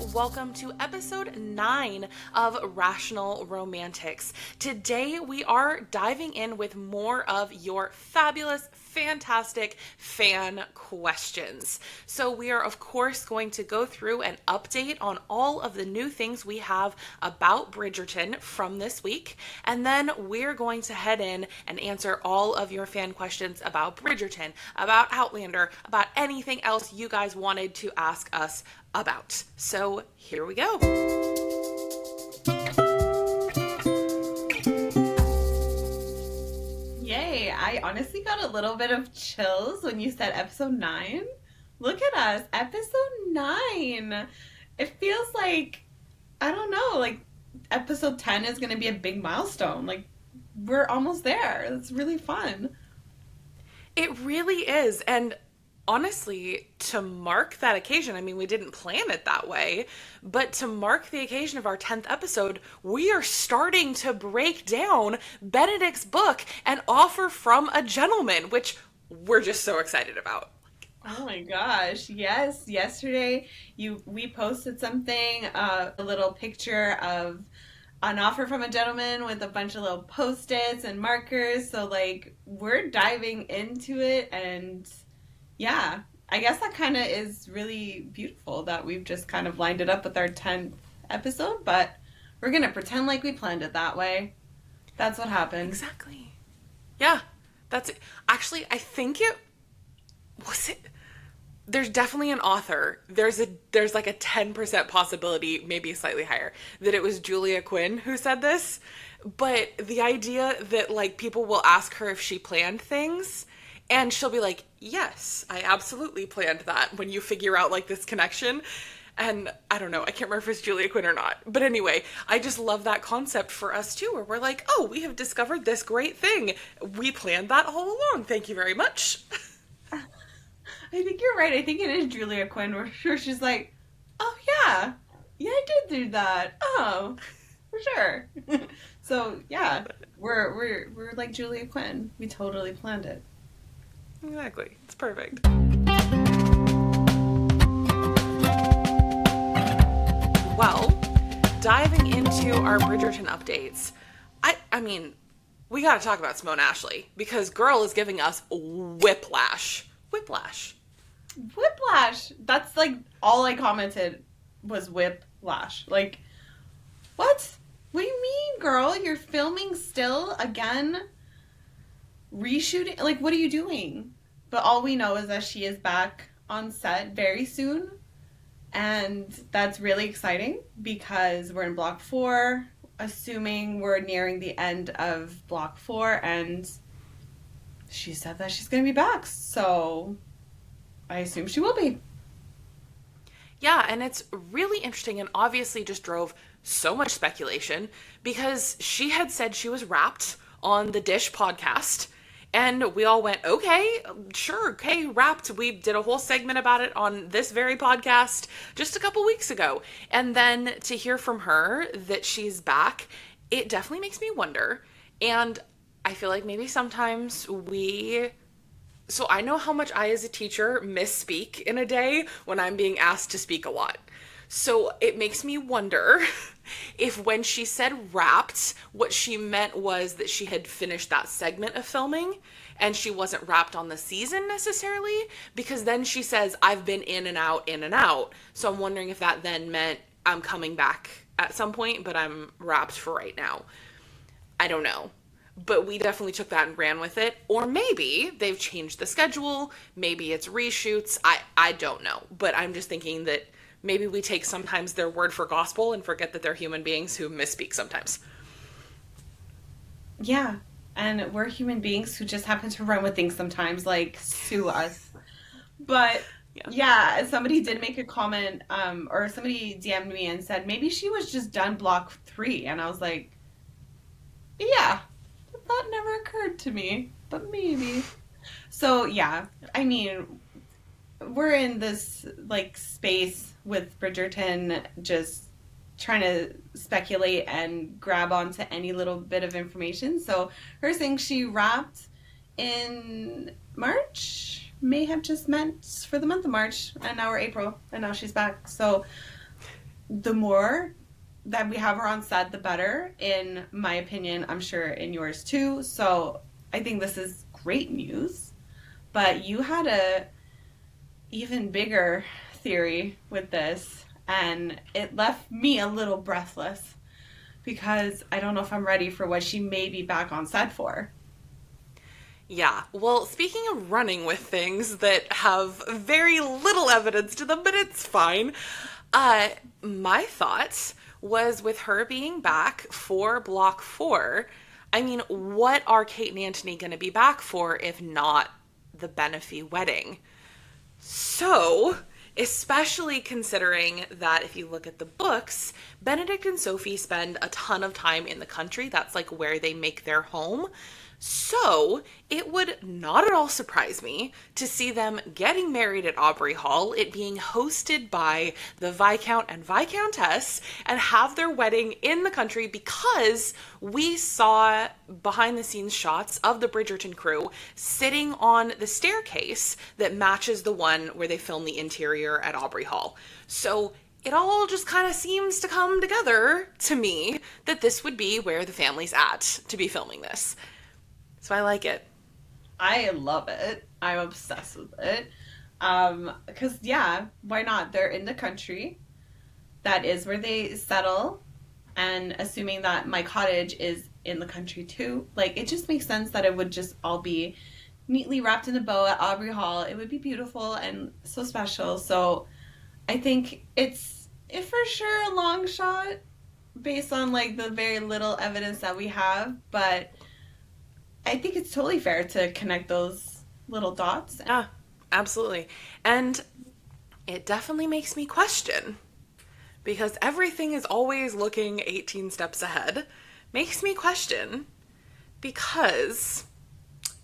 welcome to episode 9 of Rational Romantics. Today we are diving in with more of your fabulous, fantastic fan questions. So we are of course going to go through and update on all of the new things we have about Bridgerton from this week, and then we're going to head in and answer all of your fan questions about Bridgerton, about Outlander, about anything else you guys wanted to ask us about. So here we go. Yay, I honestly got a little bit of chills when you said episode 9. Look at us, episode 9. It feels like, I don't know, like episode 10 is going to be a big milestone. Like, we're almost there. It's really fun. It really is. And honestly, to mark that occasion, I mean, we didn't plan it that way, but to mark the occasion of our 10th episode, we are starting to break down Benedict's book, An Offer from a Gentleman, which we're just so excited about. Oh my gosh, yes. Yesterday, we posted something, a little picture of An Offer from a Gentleman with a bunch of little Post-its and markers, so like, we're diving into it, and yeah, I guess that kind of is really beautiful that we've just kind of lined it up with our 10th episode, but we're going to pretend like we planned it that way. That's what happened. Exactly. Yeah, that's it. Actually, I think it was it. There's definitely an author. There's like a 10% possibility, maybe slightly higher, that it was Julia Quinn who said this. But the idea that like people will ask her if she planned things, and she'll be like, yes, I absolutely planned that, when you figure out like this connection. And I don't know, I can't remember if it's Julia Quinn or not. But anyway, I just love that concept for us too, where we're like, oh, we have discovered this great thing. We planned that all along. Thank you very much. I think you're right. I think it is Julia Quinn, where sure she's like, oh yeah, I did do that. Oh, for sure. So yeah, we're like Julia Quinn. We totally planned it. Exactly. It's perfect. Well, diving into our Bridgerton updates, I mean, we gotta talk about Simone Ashley, because girl is giving us whiplash. Whiplash. That's like all I commented was whiplash. Like, what? What do you mean, girl? You're filming still again? Reshooting? Like, what are you doing? But all we know is that she is back on set very soon, and that's really exciting because we're in block 4, assuming we're nearing the end of block 4, and she said that she's gonna be back, so I assume she will be. Yeah, and it's really interesting, and obviously just drove so much speculation, because she had said she was wrapped on the Dish podcast. And we all went, okay, sure, okay, wrapped. We did a whole segment about it on this very podcast just a couple weeks ago. And then to hear from her that she's back, it definitely makes me wonder. And I feel like maybe sometimes so I know how much I as a teacher misspeak in a day when I'm being asked to speak a lot. So it makes me wonder if when she said wrapped, what she meant was that she had finished that segment of filming and she wasn't wrapped on the season necessarily, because then she says, I've been in and out, in and out. So I'm wondering if that then meant I'm coming back at some point, but I'm wrapped for right now. I don't know. But we definitely took that and ran with it. Or maybe they've changed the schedule. Maybe it's reshoots. I don't know. But I'm just thinking that maybe we take sometimes their word for gospel and forget that they're human beings who misspeak sometimes. Yeah, and we're human beings who just happen to run with things sometimes, like, sue us. But, yeah, somebody did make a comment, or somebody DM'd me and said, maybe she was just done block 3, and I was like, yeah, that thought never occurred to me, but maybe. So, yeah, I mean, we're in this, like, space with Bridgerton, just trying to speculate and grab onto any little bit of information. So her saying she wrapped in March may have just meant for the month of March, and now we're April, and now she's back. So the more that we have her on set, the better, in my opinion. I'm sure in yours too. So I think this is great news. But you had a even bigger theory with this, and it left me a little breathless because I don't know if I'm ready for what she may be back on set for. Yeah, well, speaking of running with things that have very little evidence to them, but it's fine, my thoughts was with her being back for Block 4, I mean, what are Kate and Anthony going to be back for if not the Benefi wedding? So, especially considering that if you look at the books, Benedict and Sophie spend a ton of time in the country. That's like where they make their home. So, it would not at all surprise me to see them getting married at Aubrey Hall, it being hosted by the Viscount and Viscountess, and have their wedding in the country because we saw behind the scenes shots of the Bridgerton crew sitting on the staircase that matches the one where they filmed the interior at Aubrey Hall. So, it all just kind of seems to come together to me that this would be where the family's at to be filming this. So I like it. I love it. I'm obsessed with it. Because, yeah, why not? They're in the country. That is where they settle. And assuming that my cottage is in the country too, like, it just makes sense that it would just all be neatly wrapped in a bow at Aubrey Hall. It would be beautiful and so special. So I think it's for sure a long shot based on, like, the very little evidence that we have. But I think it's totally fair to connect those little dots. Yeah, absolutely. And it definitely makes me question, because everything is always looking 18 steps ahead. Makes me question because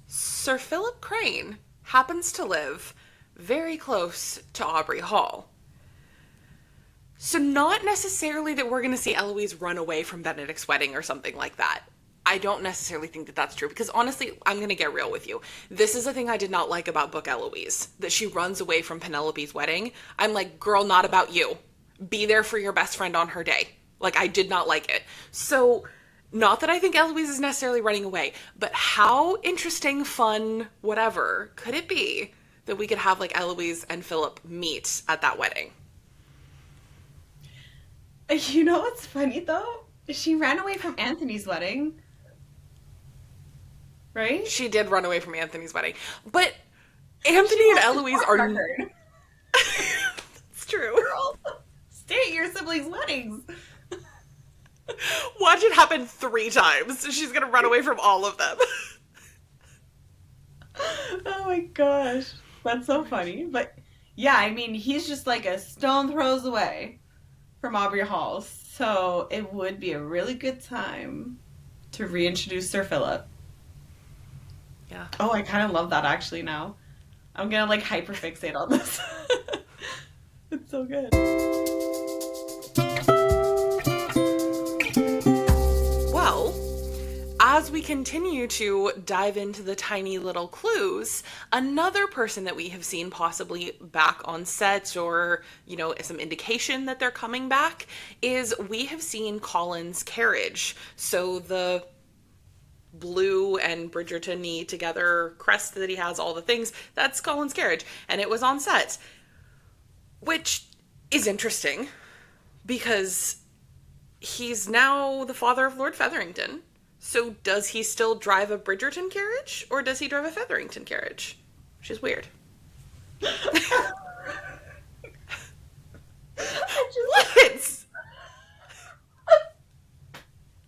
Sir Philip Crane happens to live very close to Aubrey Hall. So not necessarily that we're going to see Eloise run away from Benedict's wedding or something like that. I don't necessarily think that that's true, because honestly, I'm going to get real with you. This is a thing I did not like about Book Eloise, that she runs away from Penelope's wedding. I'm like, girl, not about you. Be there for your best friend on her day. Like, I did not like it. So, not that I think Eloise is necessarily running away, but how interesting, fun, whatever could it be that we could have, like, Eloise and Philip meet at that wedding? You know what's funny, though? She ran away from Anthony's wedding. Right? She did run away from Anthony's wedding. But Anthony and Eloise are... It's true. Girl, stay at your siblings' weddings. Watch it happen 3 times. She's gonna run away from all of them. Oh my gosh. That's so funny. But yeah, I mean, he's just like a stone throws away from Aubrey Hall. So it would be a really good time to reintroduce Sir Philip. Yeah. Oh, I kind of love that actually now. I'm gonna like hyperfixate on this. It's so good. Well, as we continue to dive into the tiny little clues, another person that we have seen possibly back on set, or, you know, some indication that they're coming back, is we have seen Colin's carriage. So the blue and Bridgerton-y together crest that he has, all the things, that's Colin's carriage. And it was on set. Which is interesting, because he's now the father of Lord Featherington. So does he still drive a Bridgerton carriage, or does he drive a Featherington carriage? Which is weird. What?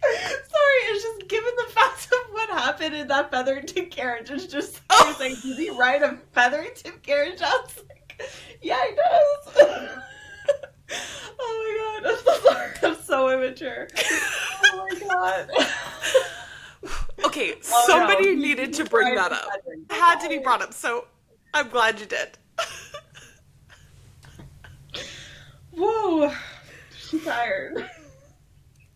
Sorry, it's just given the fact of what happened in that Featherington carriage, it's just like, does he ride a Featherington carriage? I was like, yeah, he does. Oh my god, I'm so sorry. I'm so immature. Oh my god. Okay, somebody needed to bring that up. It had to be brought up, so I'm glad you did. Whoa, I'm tired.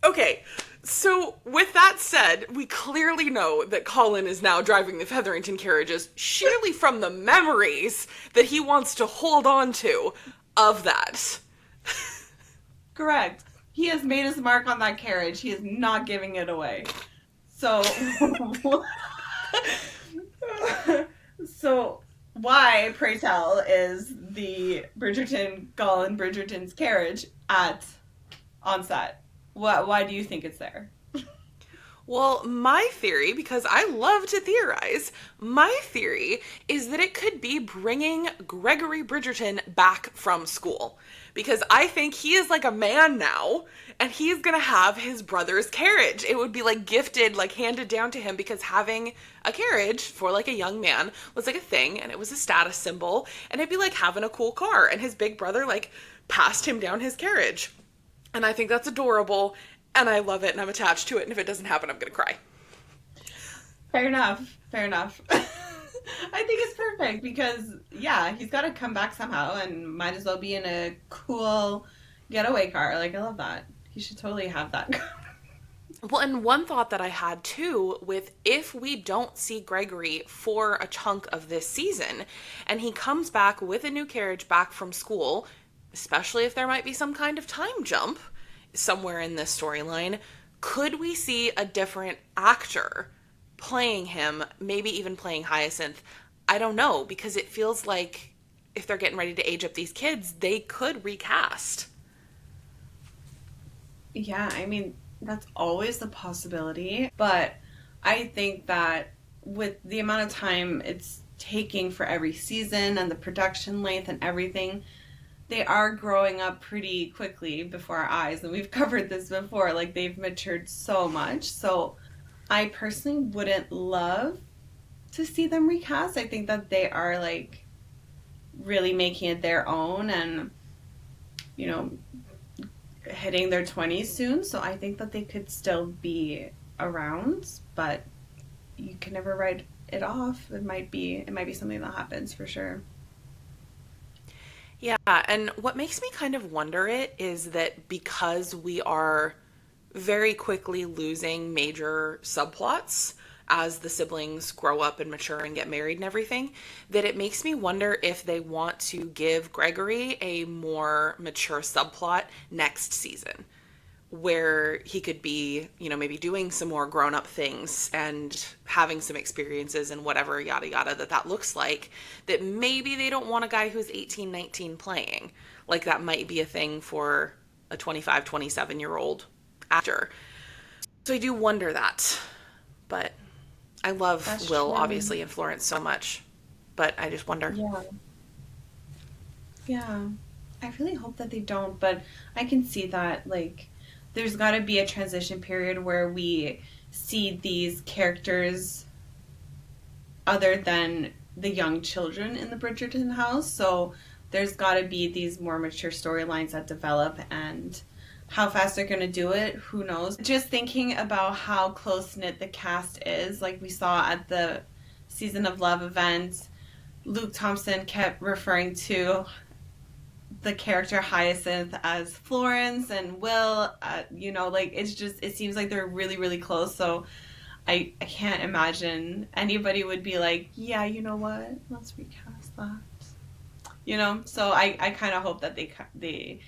Okay, so with that said, we clearly know that Colin is now driving the Featherington carriages sheerly from the memories that he wants to hold on to of that. Correct. He has made his mark on that carriage. He is not giving it away. So, so why, pray tell, is the Bridgerton Gull and Bridgerton's carriage at on set? Why do you think it's there? Well, my theory, because I love to theorize, my theory is that it could be bringing Gregory Bridgerton back from school. Because I think he is like a man now, and he's gonna have his brother's carriage. It would be like gifted, like handed down to him, because having a carriage for like a young man was like a thing, and it was a status symbol, and it'd be like having a cool car, and his big brother like passed him down his carriage. And I think that's adorable, and I love it, and I'm attached to it, and if it doesn't happen, I'm gonna cry. Fair enough. Fair enough. I think it's perfect because, yeah, he's got to come back somehow and might as well be in a cool getaway car. Like, I love that. He should totally have that. Well, and one thought that I had too, with if we don't see Gregory for a chunk of this season, and he comes back with a new carriage back from school, especially if there might be some kind of time jump somewhere in this storyline, could we see a different actor playing him, maybe even playing Hyacinth? I don't know, because it feels like if they're getting ready to age up these kids, they could recast. Yeah, I mean, that's always a possibility, but I think that with the amount of time it's taking for every season and the production length and everything, they are growing up pretty quickly before our eyes, and we've covered this before. Like, they've matured so much. So I personally wouldn't love to see them recast. I think that they are like really making it their own and, you know, hitting their 20s soon. So I think that they could still be around, but you can never write it off. It might be something that happens for sure. Yeah, and what makes me kind of wonder it is that because we are very quickly losing major subplots as the siblings grow up and mature and get married and everything, that it makes me wonder if they want to give Gregory a more mature subplot next season, where he could be, you know, maybe doing some more grown-up things and having some experiences and whatever, yada yada, that looks like, that maybe they don't want a guy who's 18, 19 playing. Like, that might be a thing for a 25, 27-year-old actor. So I do wonder that. But I love That's Will, true. obviously, and Florence so much. But I just wonder. Yeah. Yeah. I really hope that they don't, but I can see that, like, there's got to be a transition period where we see these characters other than the young children in the Bridgerton house. So there's got to be these more mature storylines that develop, and how fast they're going to do it, who knows. Just thinking about how close-knit the cast is, like we saw at the Season of Love event, Luke Thompson kept referring to the character Hyacinth as Florence and Will, you know, like, it's just, it seems like they're really, really close. So I can't imagine anybody would be like, yeah, you know what, let's recast that, you know. So I kind of hope that they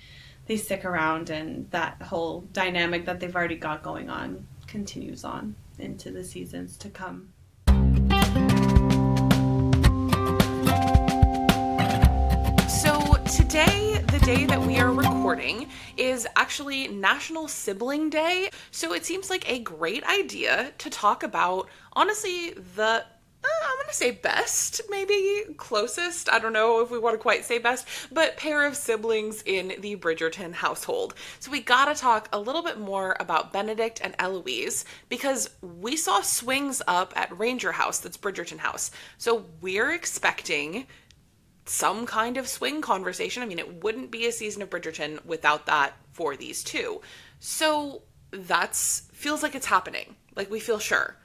stick around and that whole dynamic that they've already got going on continues on into the seasons to come. Today, the day that we are recording, is actually National Sibling Day. So it seems like a great idea to talk about, honestly, I'm going to say best, maybe closest, I don't know if we want to quite say best, but pair of siblings in the Bridgerton household. So we got to talk a little bit more about Benedict and Eloise, because we saw swings up at Ranger House, that's Bridgerton House. So we're expecting some kind of swing conversation. I mean, it wouldn't be a season of Bridgerton without that for these two. So that's feels like it's happening. Like, we feel sure.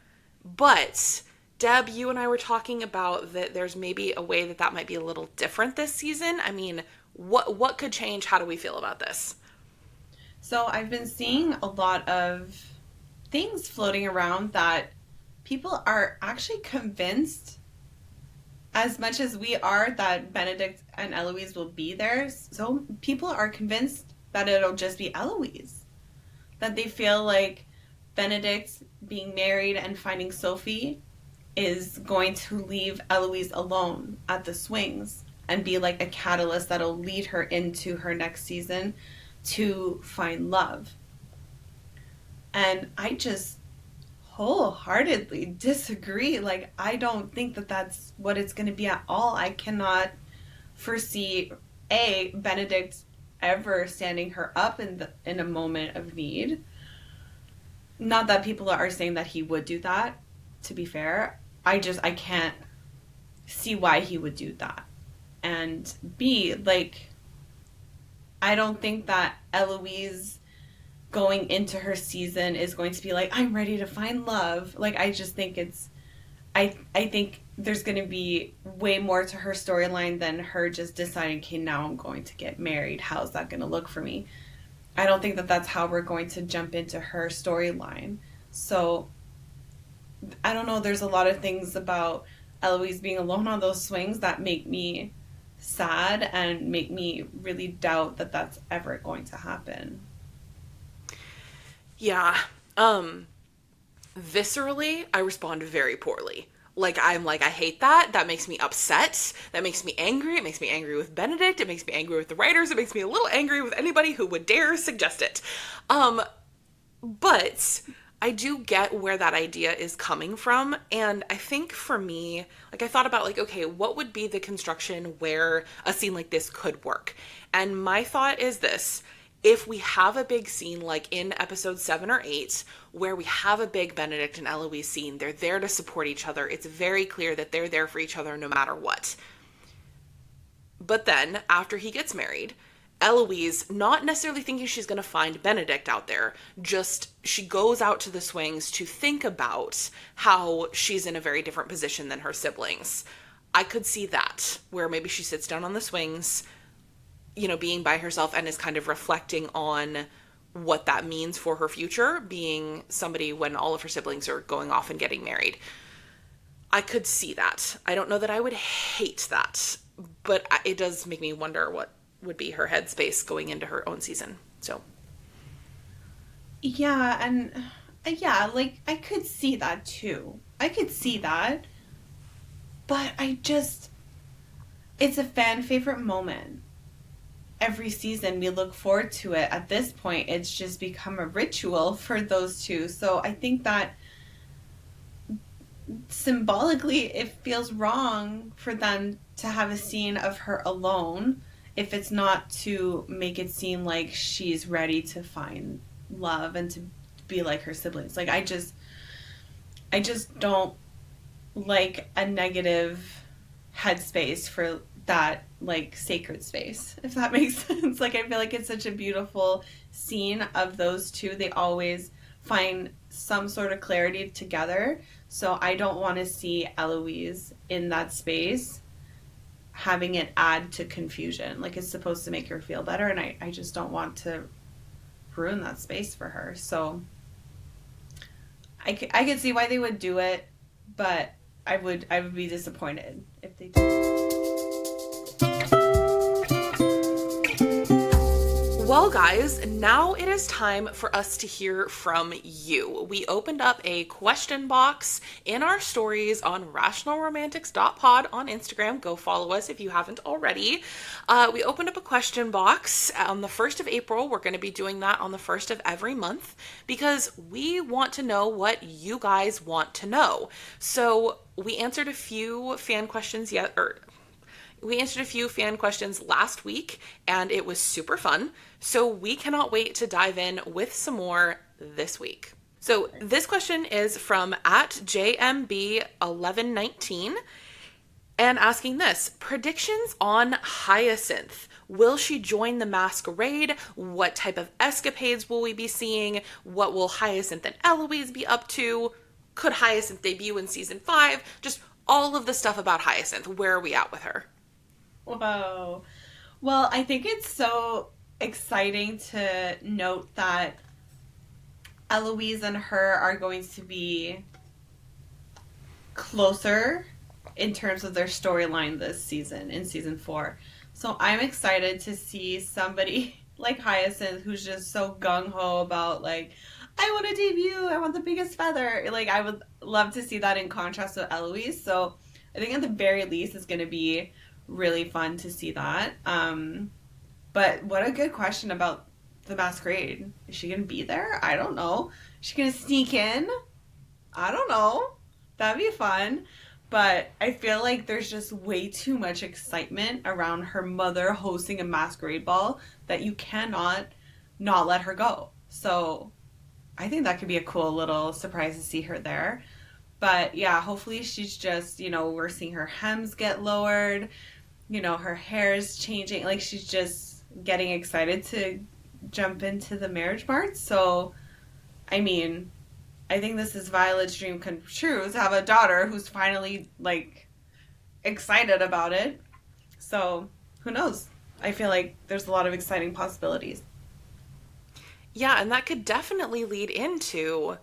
But Deb, you and I were talking about that there's maybe a way that might be a little different this season. I mean, what could change? How do we feel about this? So I've been seeing a lot of things floating around that people are actually convinced, as much as we are, that Benedict and Eloise will be there. So people are convinced that it'll just be Eloise. That they feel like Benedict being married and finding Sophie is going to leave Eloise alone at the swings and be like a catalyst that'll lead her into her next season to find love. And I just wholeheartedly disagree. Like, I don't think that that's what it's going to be at all. I cannot foresee Benedict ever standing her up in a moment of need. Not that people are saying that he would do that, to be fair. I can't see why he would do that. And B, like, I don't think that Eloise going into her season is going to be like, I'm ready to find love. Like, I just think I think there's going to be way more to her storyline than her just deciding, okay, now I'm going to get married. How's that going to look for me? I don't think that that's how we're going to jump into her storyline. So, I don't know. There's a lot of things about Eloise being alone on those swings that make me sad and make me really doubt that that's ever going to happen. Yeah. Viscerally, I respond very poorly. Like, I'm like, I hate that. That makes me upset. That makes me angry. It makes me angry with Benedict. It makes me angry with the writers. It makes me a little angry with anybody who would dare suggest it. But I do get where that idea is coming from. And I think for me, like, I thought about, like, okay, what would be the construction where a scene like this could work? And my thought is this. If we have a big scene like in episode 7 or 8 where we have a big Benedict and Eloise scene, they're there to support each other. It's very clear that they're there for each other no matter what. But then after he gets married, Eloise, not necessarily thinking she's going to find Benedict out there, just she goes out to the swings to think about how she's in a very different position than her siblings. I could see that, where maybe she sits down on the swings, you know, being by herself and is kind of reflecting on what that means for her future, being somebody when all of her siblings are going off and getting married. I could see that. I don't know that I would hate that, but it does make me wonder what would be her headspace going into her own season. So. Yeah, and like, I could see that too. I could see that. But it's a fan favorite moment. Every season we look forward to it. At this point, it's just become a ritual for those two. So I think that symbolically it feels wrong for them to have a scene of her alone if it's not to make it seem like she's ready to find love and to be like her siblings. Like, I just don't like a negative headspace for that, like, sacred space, if that makes sense. Like, I feel like it's such a beautiful scene of those two. They always find some sort of clarity together. So I don't want to see Eloise in that space having it add to confusion. Like, it's supposed to make her feel better, and I just don't want to ruin that space for her. So I could see why they would do it, but I would be disappointed if they did. Well, guys, now it is time for us to hear from you. We opened up a question box in our stories on rationalromantics.pod on Instagram. Go follow us if you haven't already. We opened up a question box on the 1st of April. We're going to be doing that on the 1st of every month because we want to know what you guys want to know. So we answered a few fan questions last week, and it was super fun. So we cannot wait to dive in with some more this week. So this question is from @JMB1119 and asking this: predictions on Hyacinth. Will she join the masquerade? What type of escapades will we be seeing? What will Hyacinth and Eloise be up to? Could Hyacinth debut in season 5? Just all of the stuff about Hyacinth. Where are we at with her? Whoa. Well, I think it's so exciting to note that Eloise and her are going to be closer in terms of their storyline this season, in season 4. So I'm excited to see somebody like Hyacinth, who's just so gung-ho about, like, I want to debut, I want the biggest feather. Like, I would love to see that in contrast with Eloise. So I think at the very least it's going to be really fun to see that. But what a good question about the masquerade. Is she going to be there? I don't know. Is she going to sneak in? I don't know. That'd be fun. But I feel like there's just way too much excitement around her mother hosting a masquerade ball that you cannot not let her go. So I think that could be a cool little surprise to see her there. But yeah, hopefully she's just, we're seeing her hems get lowered, her hair is changing. Like, she's just getting excited to jump into the marriage mart. So, I mean, I think this is Violet's dream come true, to have a daughter who's finally, like, excited about it. So, who knows? I feel like there's a lot of exciting possibilities. Yeah, and that could definitely lead into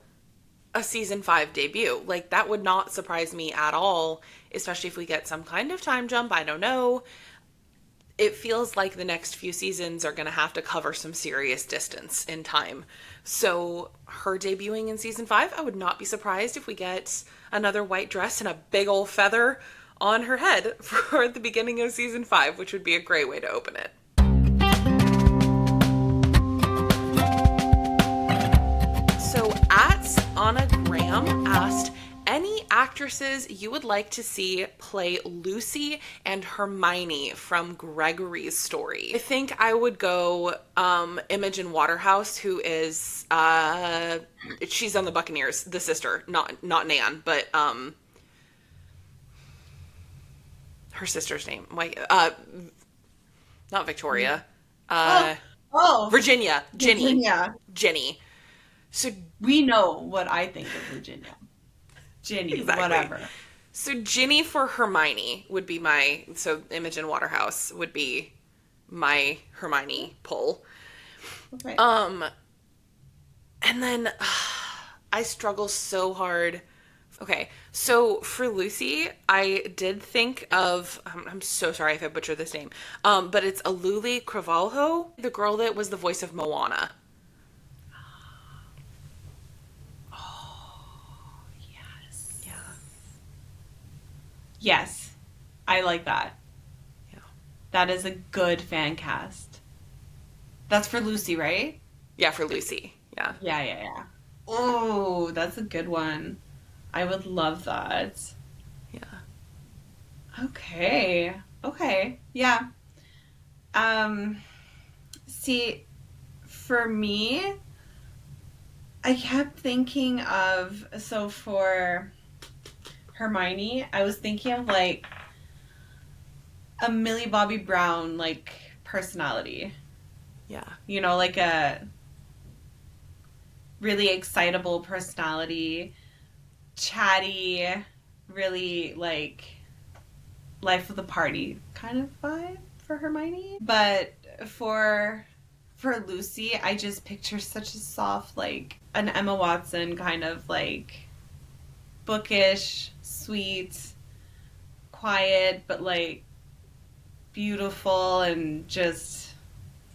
a season 5 debut. Like, that would not surprise me at all, especially if we get some kind of time jump. I don't know. It feels like the next few seasons are going to have to cover some serious distance in time. So her debuting in season 5, I would not be surprised if we get another white dress and a big old feather on her head for the beginning of season 5, which would be a great way to open it. So at Anna Graham asked, any actresses you would like to see play Lucy and Hermione from Gregory's story? I think I would go Imogen Waterhouse, who is she's on the Buccaneers, the sister, not Nan, but her sister's name. Not Victoria. Virginia. Ginny. So we know what I think of Virginia. Ginny, exactly. Whatever. So Ginny for Hermione would be so Imogen Waterhouse would be my Hermione pull. Okay. And then I struggle so hard. Okay, so for Lucy, I did think of, I'm so sorry if I butchered this name, but it's Aluli Cravalho, the girl that was the voice of Moana. Yes, I like that. Yeah. That is a good fan cast. That's for Lucy, right? Yeah, for Lucy. Yeah. Yeah. Oh, that's a good one. I would love that. Yeah. Okay. Yeah. See, for me, I kept thinking of, so for Hermione, I was thinking of like a Millie Bobby Brown like personality. Yeah. Like a really excitable personality, chatty, really like life of the party kind of vibe for Hermione. But for Lucy, I just picture such a soft, like an Emma Watson kind of like bookish, sweet, quiet, but like beautiful and just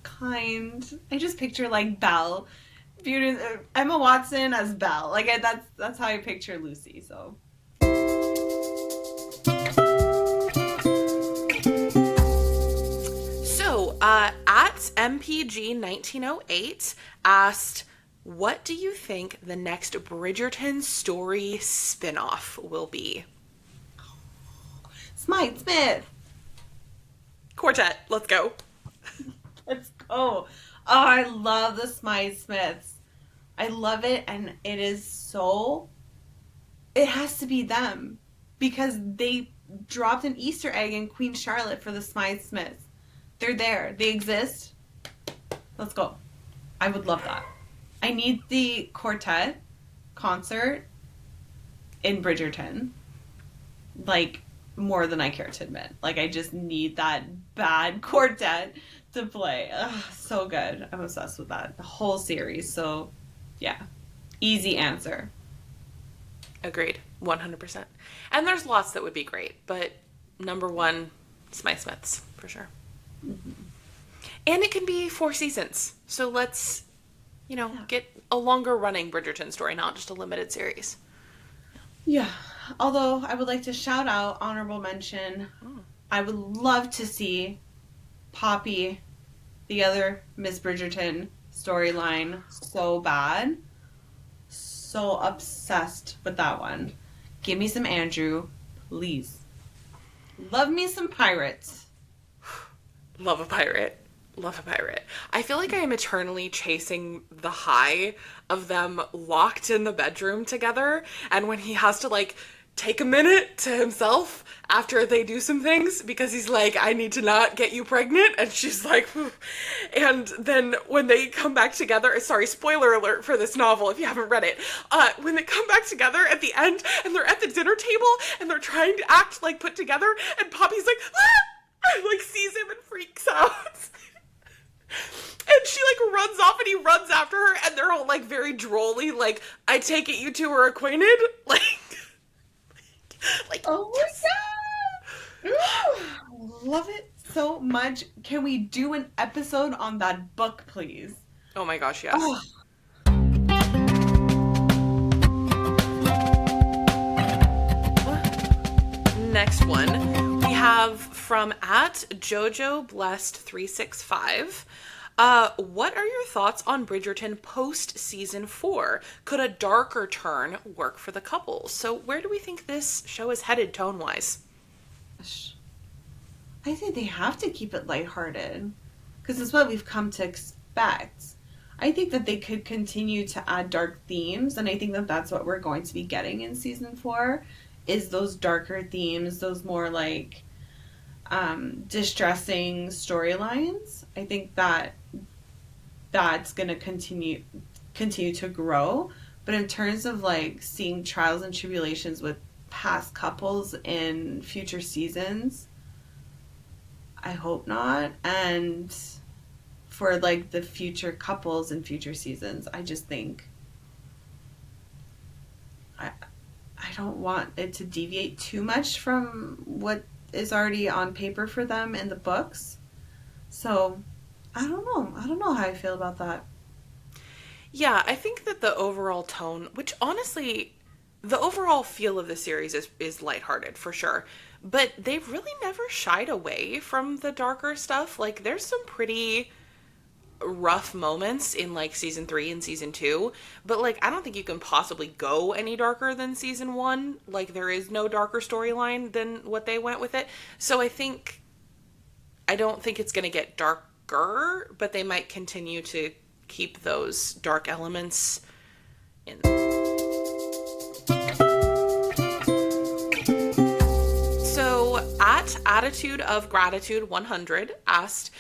kind. I just picture like Belle, Emma Watson as Belle. Like that's how I picture Lucy. So. So at MPG 1908 asked, what do you think the next Bridgerton story spinoff will be? Smith. Quartet, let's go. Let's go. Oh, I love the Smiths. I love it, and it has to be them, because they dropped an Easter egg in Queen Charlotte for the Smiths. They're there. They exist. Let's go. I would love that. I need the quartet concert in Bridgerton, like, more than I care to admit. Like, I just need that bad quartet to play. Ugh, so good. I'm obsessed with that. The whole series. So, yeah. Easy answer. Agreed. 100%. And there's lots that would be great, but number one, Smiths, for sure. Mm-hmm. And it can be 4 seasons. So let's, get a longer running Bridgerton story, not just a limited series. Yeah. Although I would like to shout out, honorable mention, I would love to see Poppy, the other Miss Bridgerton storyline, so bad. So obsessed with that one. Give me some Andrew, please. Love me some pirates. Love a pirate. Love a pirate. I feel like I am eternally chasing the high of them locked in the bedroom together, and when he has to, like, take a minute to himself after they do some things because he's like, I need to not get you pregnant, and she's like, phew. And then when they come back together, sorry, spoiler alert for this novel if you haven't read it, when they come back together at the end and they're at the dinner table and they're trying to act like put together, and Poppy's like, ah! And, like, sees him and freaks out. And she, like, runs off and he runs after her, and they're all, like, very drolly, like, I take it you two are acquainted? Like, oh my god! Love it so much. Can we do an episode on that book, please? Oh my gosh, yes. Oh. Next one, we have from @JojoBlessed365. What are your thoughts on Bridgerton post season 4? Could a darker turn work for the couple? So where do we think this show is headed tone-wise? I think they have to keep it lighthearted because it's what we've come to expect. I think that they could continue to add dark themes, and I think that that's what we're going to be getting in season 4 is those darker themes, those more like distressing storylines. I think that that's going to continue to grow. But in terms of like seeing trials and tribulations with past couples in future seasons, I hope not. And for like the future couples in future seasons, I just think I don't want it to deviate too much from what is already on paper for them in the books. So I don't know how I feel about that. Yeah, I think that the overall tone, which honestly, the overall feel of the series is lighthearted for sure, but they've really never shied away from the darker stuff. Like, there's some pretty rough moments in like season 3 and season 2, but like I don't think you can possibly go any darker than season 1. Like, there is no darker storyline than what they went with it. So I don't think it's going to get darker, but they might continue to keep those dark elements in. So at Attitude of Gratitude 100 asked,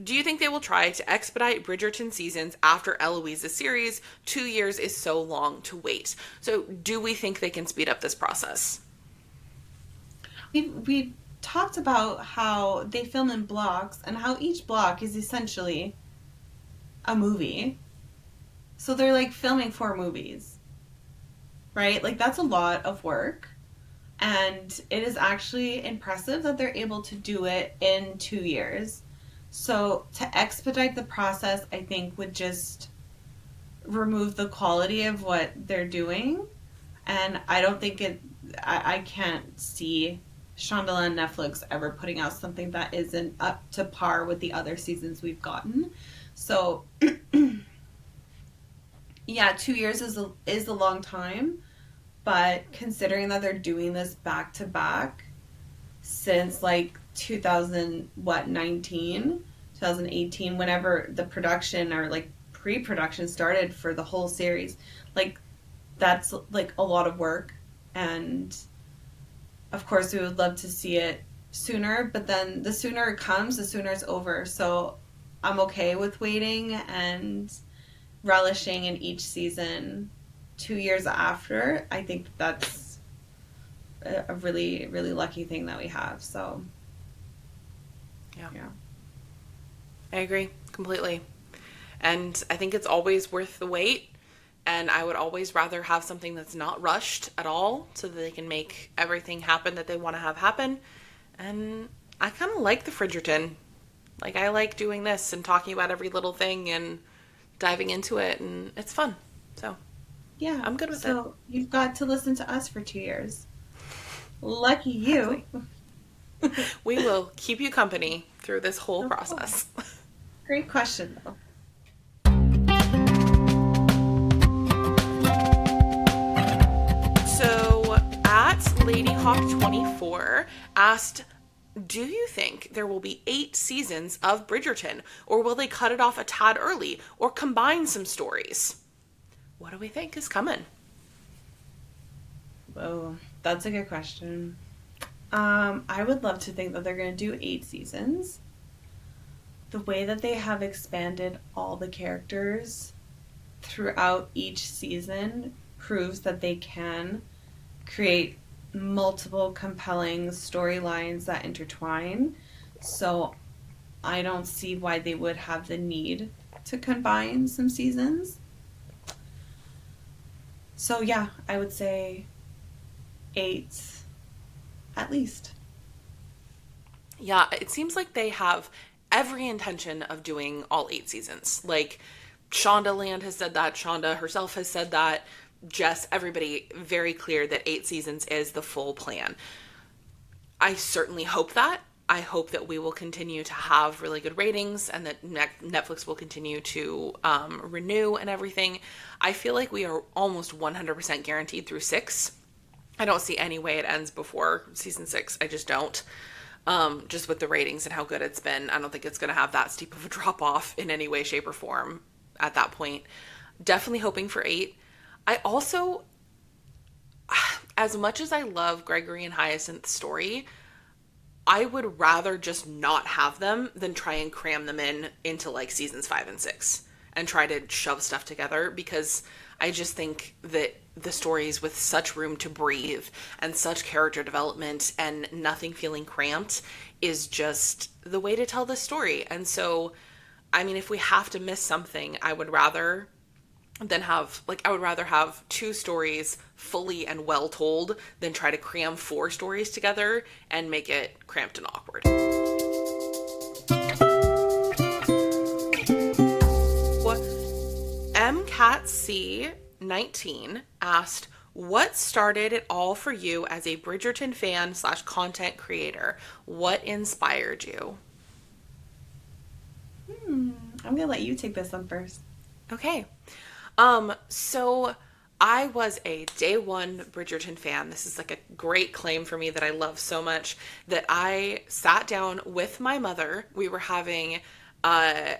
do you think they will try to expedite Bridgerton seasons after Eloise's series? 2 years is so long to wait. So do we think they can speed up this process? We've talked about how they film in blocks and how each block is essentially a movie. So they're like filming 4 movies, right? Like, that's a lot of work. And it is actually impressive that they're able to do it in 2 years. So to expedite the process, I think would just remove the quality of what they're doing. And I don't think I can't see Shondaland and Netflix ever putting out something that isn't up to par with the other seasons we've gotten. So yeah, 2 years is a long time, but considering that they're doing this back to back since like 2018, whenever the production or like pre-production started for the whole series, like that's like a lot of work, and of course we would love to see it sooner, but then the sooner it comes, the sooner it's over. So I'm okay with waiting and relishing in each season 2 years after. I think that's a really, really lucky thing that we have. So yeah. I agree completely. And I think it's always worth the wait. And I would always rather have something that's not rushed at all so that they can make everything happen that they want to have happen. And I kind of like the Bridgerton Like, I like doing this and talking about every little thing and diving into it, and it's fun. So, Yeah. I'm good with it. So you've got to listen to us for 2 years. Lucky you. Exactly. We will keep you company through this whole Of course. process. Great question, though. So, at LadyHawk24 asked, do you think there will be 8 seasons of Bridgerton, or will they cut it off a tad early, or combine some stories? What do we think is coming? Oh, that's a good question. I would love to think that they're going to do 8 seasons. The way that they have expanded all the characters throughout each season proves that they can create multiple compelling storylines that intertwine. So I don't see why they would have the need to combine some seasons. So yeah, I would say 8 at least. Yeah, it seems like they have every intention of doing all 8 seasons. Like, Shonda Land has said that, Shonda herself has said that, Jess, everybody, very clear that 8 seasons is the full plan. I certainly hope that. I hope that we will continue to have really good ratings and that Netflix will continue to renew and everything. I feel like we are almost 100% guaranteed through 6. I don't see any way it ends before season 6. I just don't. Just with the ratings and how good it's been, I don't think it's going to have that steep of a drop off in any way, shape, or form at that point. Definitely hoping for 8. I also, as much as I love Gregory and Hyacinth's story, I would rather just not have them than try and cram them into like seasons 5 and 6 and try to shove stuff together, because I just think that the stories with such room to breathe and such character development and nothing feeling cramped is just the way to tell the story. And so, I mean, if we have to miss something, I would rather have 2 stories fully and well told than try to cram 4 stories together and make it cramped and awkward. MCatC19 asked, what started it all for you as a Bridgerton fan / content creator? What inspired you? I'm going to let you take this one first. Okay. So I was a day one Bridgerton fan. This is like a great claim for me that I love so much that I sat down with my mother. We were having a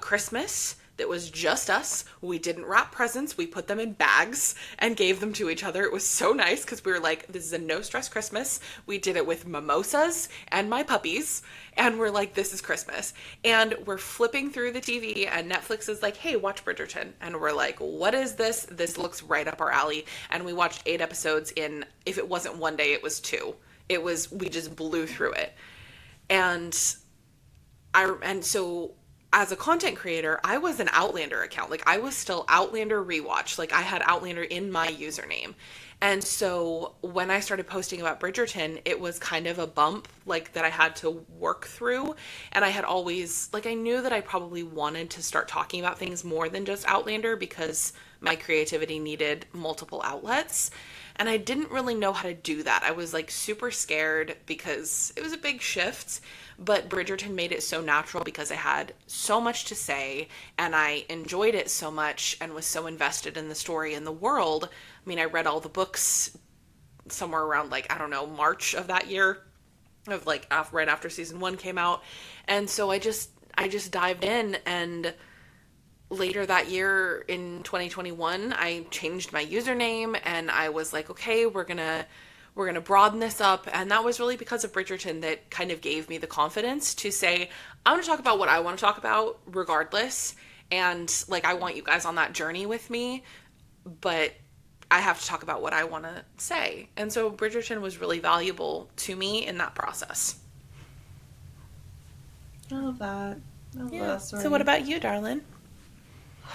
Christmas that was just us. We didn't wrap presents. We put them in bags and gave them to each other. It was so nice because we were like, this is a no stress Christmas. We did it with mimosas and my puppies. And we're like, this is Christmas. And we're flipping through the TV and Netflix is like, hey, watch Bridgerton. And we're like, what is this? This looks right up our alley. And we watched 8 episodes in, if it wasn't one day, it was 2. We just blew through it. And so as a content creator, I was an Outlander account. Like, I was still Outlander rewatch. Like, I had Outlander in my username. And so when I started posting about Bridgerton, it was kind of a bump, like, that I had to work through. And I had always, like, I knew that I probably wanted to start talking about things more than just Outlander because my creativity needed multiple outlets. And I didn't really know how to do that. I was, like, super scared because it was a big shift. But Bridgerton made it so natural because I had so much to say and I enjoyed it so much and was so invested in the story and the world. I mean, I read all the books somewhere around, like, I don't know, March of that year, of like right after season 1 came out. And so I just dived in, and later that year in 2021, I changed my username and I was like, okay, we're going to broaden this up. And that was really because of Bridgerton that kind of gave me the confidence to say, I'm going to talk about what I want to talk about regardless. And like, I want you guys on that journey with me, but I have to talk about what I want to say. And so Bridgerton was really valuable to me in that process. I love that. I love that story. So what about you, darling?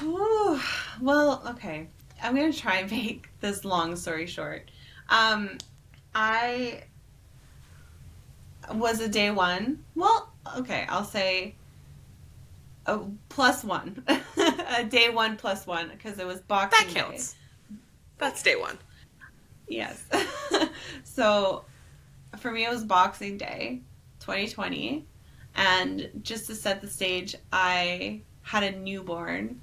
Ooh, well, okay. I'm going to try and make this long story short. I was a day one. Well, okay, I'll say a +1. A day one +1 because it was That Boxing Day. counts. That's day one. Yes. So for me, it was Boxing Day 2020. And just to set the stage, I had a newborn.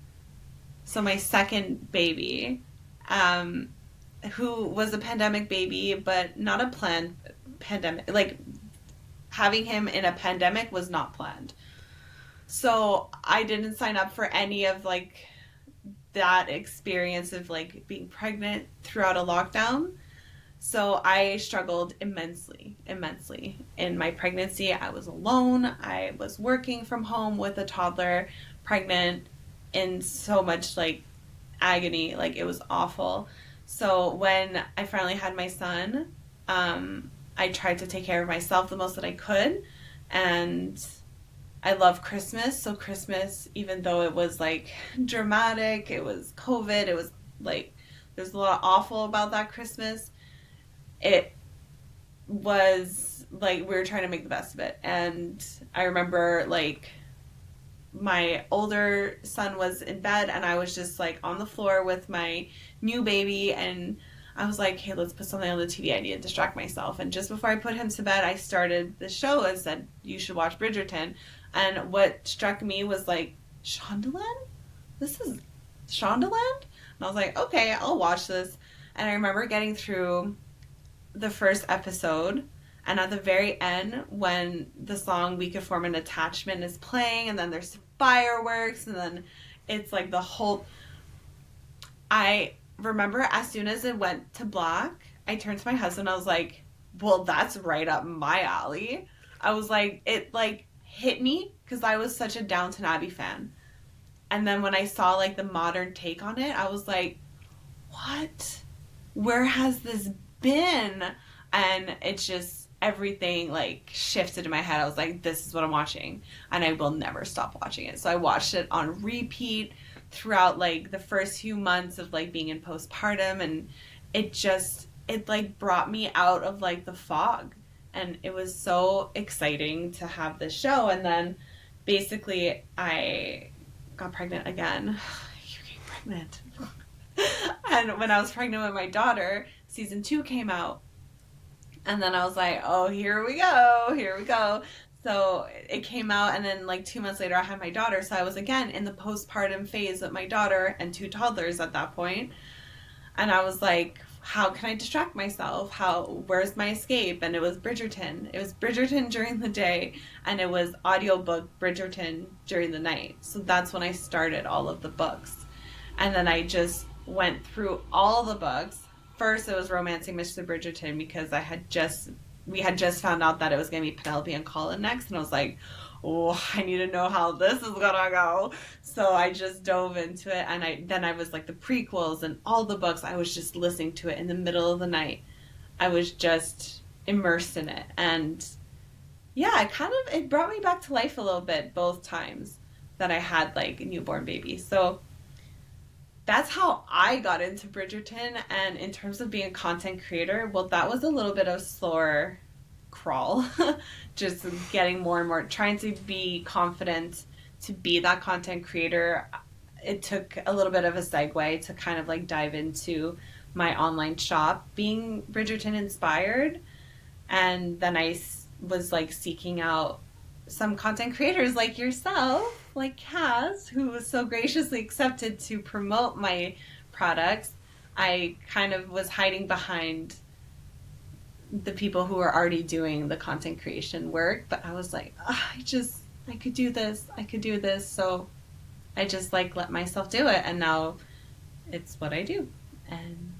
So my second baby, um, who was a pandemic baby, but not a planned pandemic. Like having him in a pandemic was not planned. So I didn't sign up for any of like that experience of like being pregnant throughout a lockdown. So I struggled immensely, immensely in my pregnancy. I was alone. I was working from home with a toddler, pregnant, in so much like agony. Like it was awful. So when I finally had my son, I tried to take care of myself the most that I could. And I love Christmas. So Christmas, even though it was like dramatic, it was COVID, it was like there's a lot awful about that Christmas. It was like we were trying to make the best of it. And I remember like my older son was in bed and I was just like on the floor with my new baby, and I was like, hey, let's put something on the TV. I need to distract myself. And just before I put him to bed, I started the show and said, you should watch Bridgerton. And what struck me was like, Shondaland? This is Shondaland? And I was like, okay, I'll watch this. And I remember getting through the first episode, and at the very end when the song We Could Form an Attachment is playing, and then there's fireworks, and then it's like the whole, I remember as soon as it went to black, I turned to my husband. I was like, well, that's right up my alley. I was like, it like hit me because I was such a Downton Abbey fan. And then when I saw like the modern take on it, I was like, what? Where has this been? And it's just everything like shifted in my head. I was like, this is what I'm watching, and I will never stop watching it. So I watched it on repeat throughout like the first few months of like being in postpartum, and it like brought me out of like the fog, and it was so exciting to have this show. And then basically I got pregnant again. You're getting pregnant. And when I was pregnant with my daughter, season 2 came out. And then I was like, oh, here we go, here we go. So it came out, and then like 2 months later, I had my daughter. So I was again in the postpartum phase with my daughter and 2 toddlers at that point. And I was like, how can I distract myself? Where's my escape? And it was Bridgerton. It was Bridgerton during the day, and it was audiobook Bridgerton during the night. So that's when I started all of the books. And then I just went through all the books. First, it was Romancing Mr. Bridgerton because we had just found out that it was going to be Penelope and Colin next, and I was like, oh, I need to know how this is gonna go. So I just dove into it, and I was like the prequels and all the books. I was just listening to it in the middle of the night. I was just immersed in it, and yeah, it brought me back to life a little bit both times that I had like a newborn baby. So that's how I got into Bridgerton. And in terms of being a content creator, well, that was a little bit of a slower crawl. Just getting more and more, trying to be confident to be that content creator. It took a little bit of a segue to kind of like dive into my online shop being Bridgerton inspired. And then I was like seeking out some content creators like yourself, like Cass, who was so graciously accepted to promote my products. I kind of was hiding behind the people who were already doing the content creation work, but I was like, oh, I could do this. So I just like let myself do it, and now it's what I do. And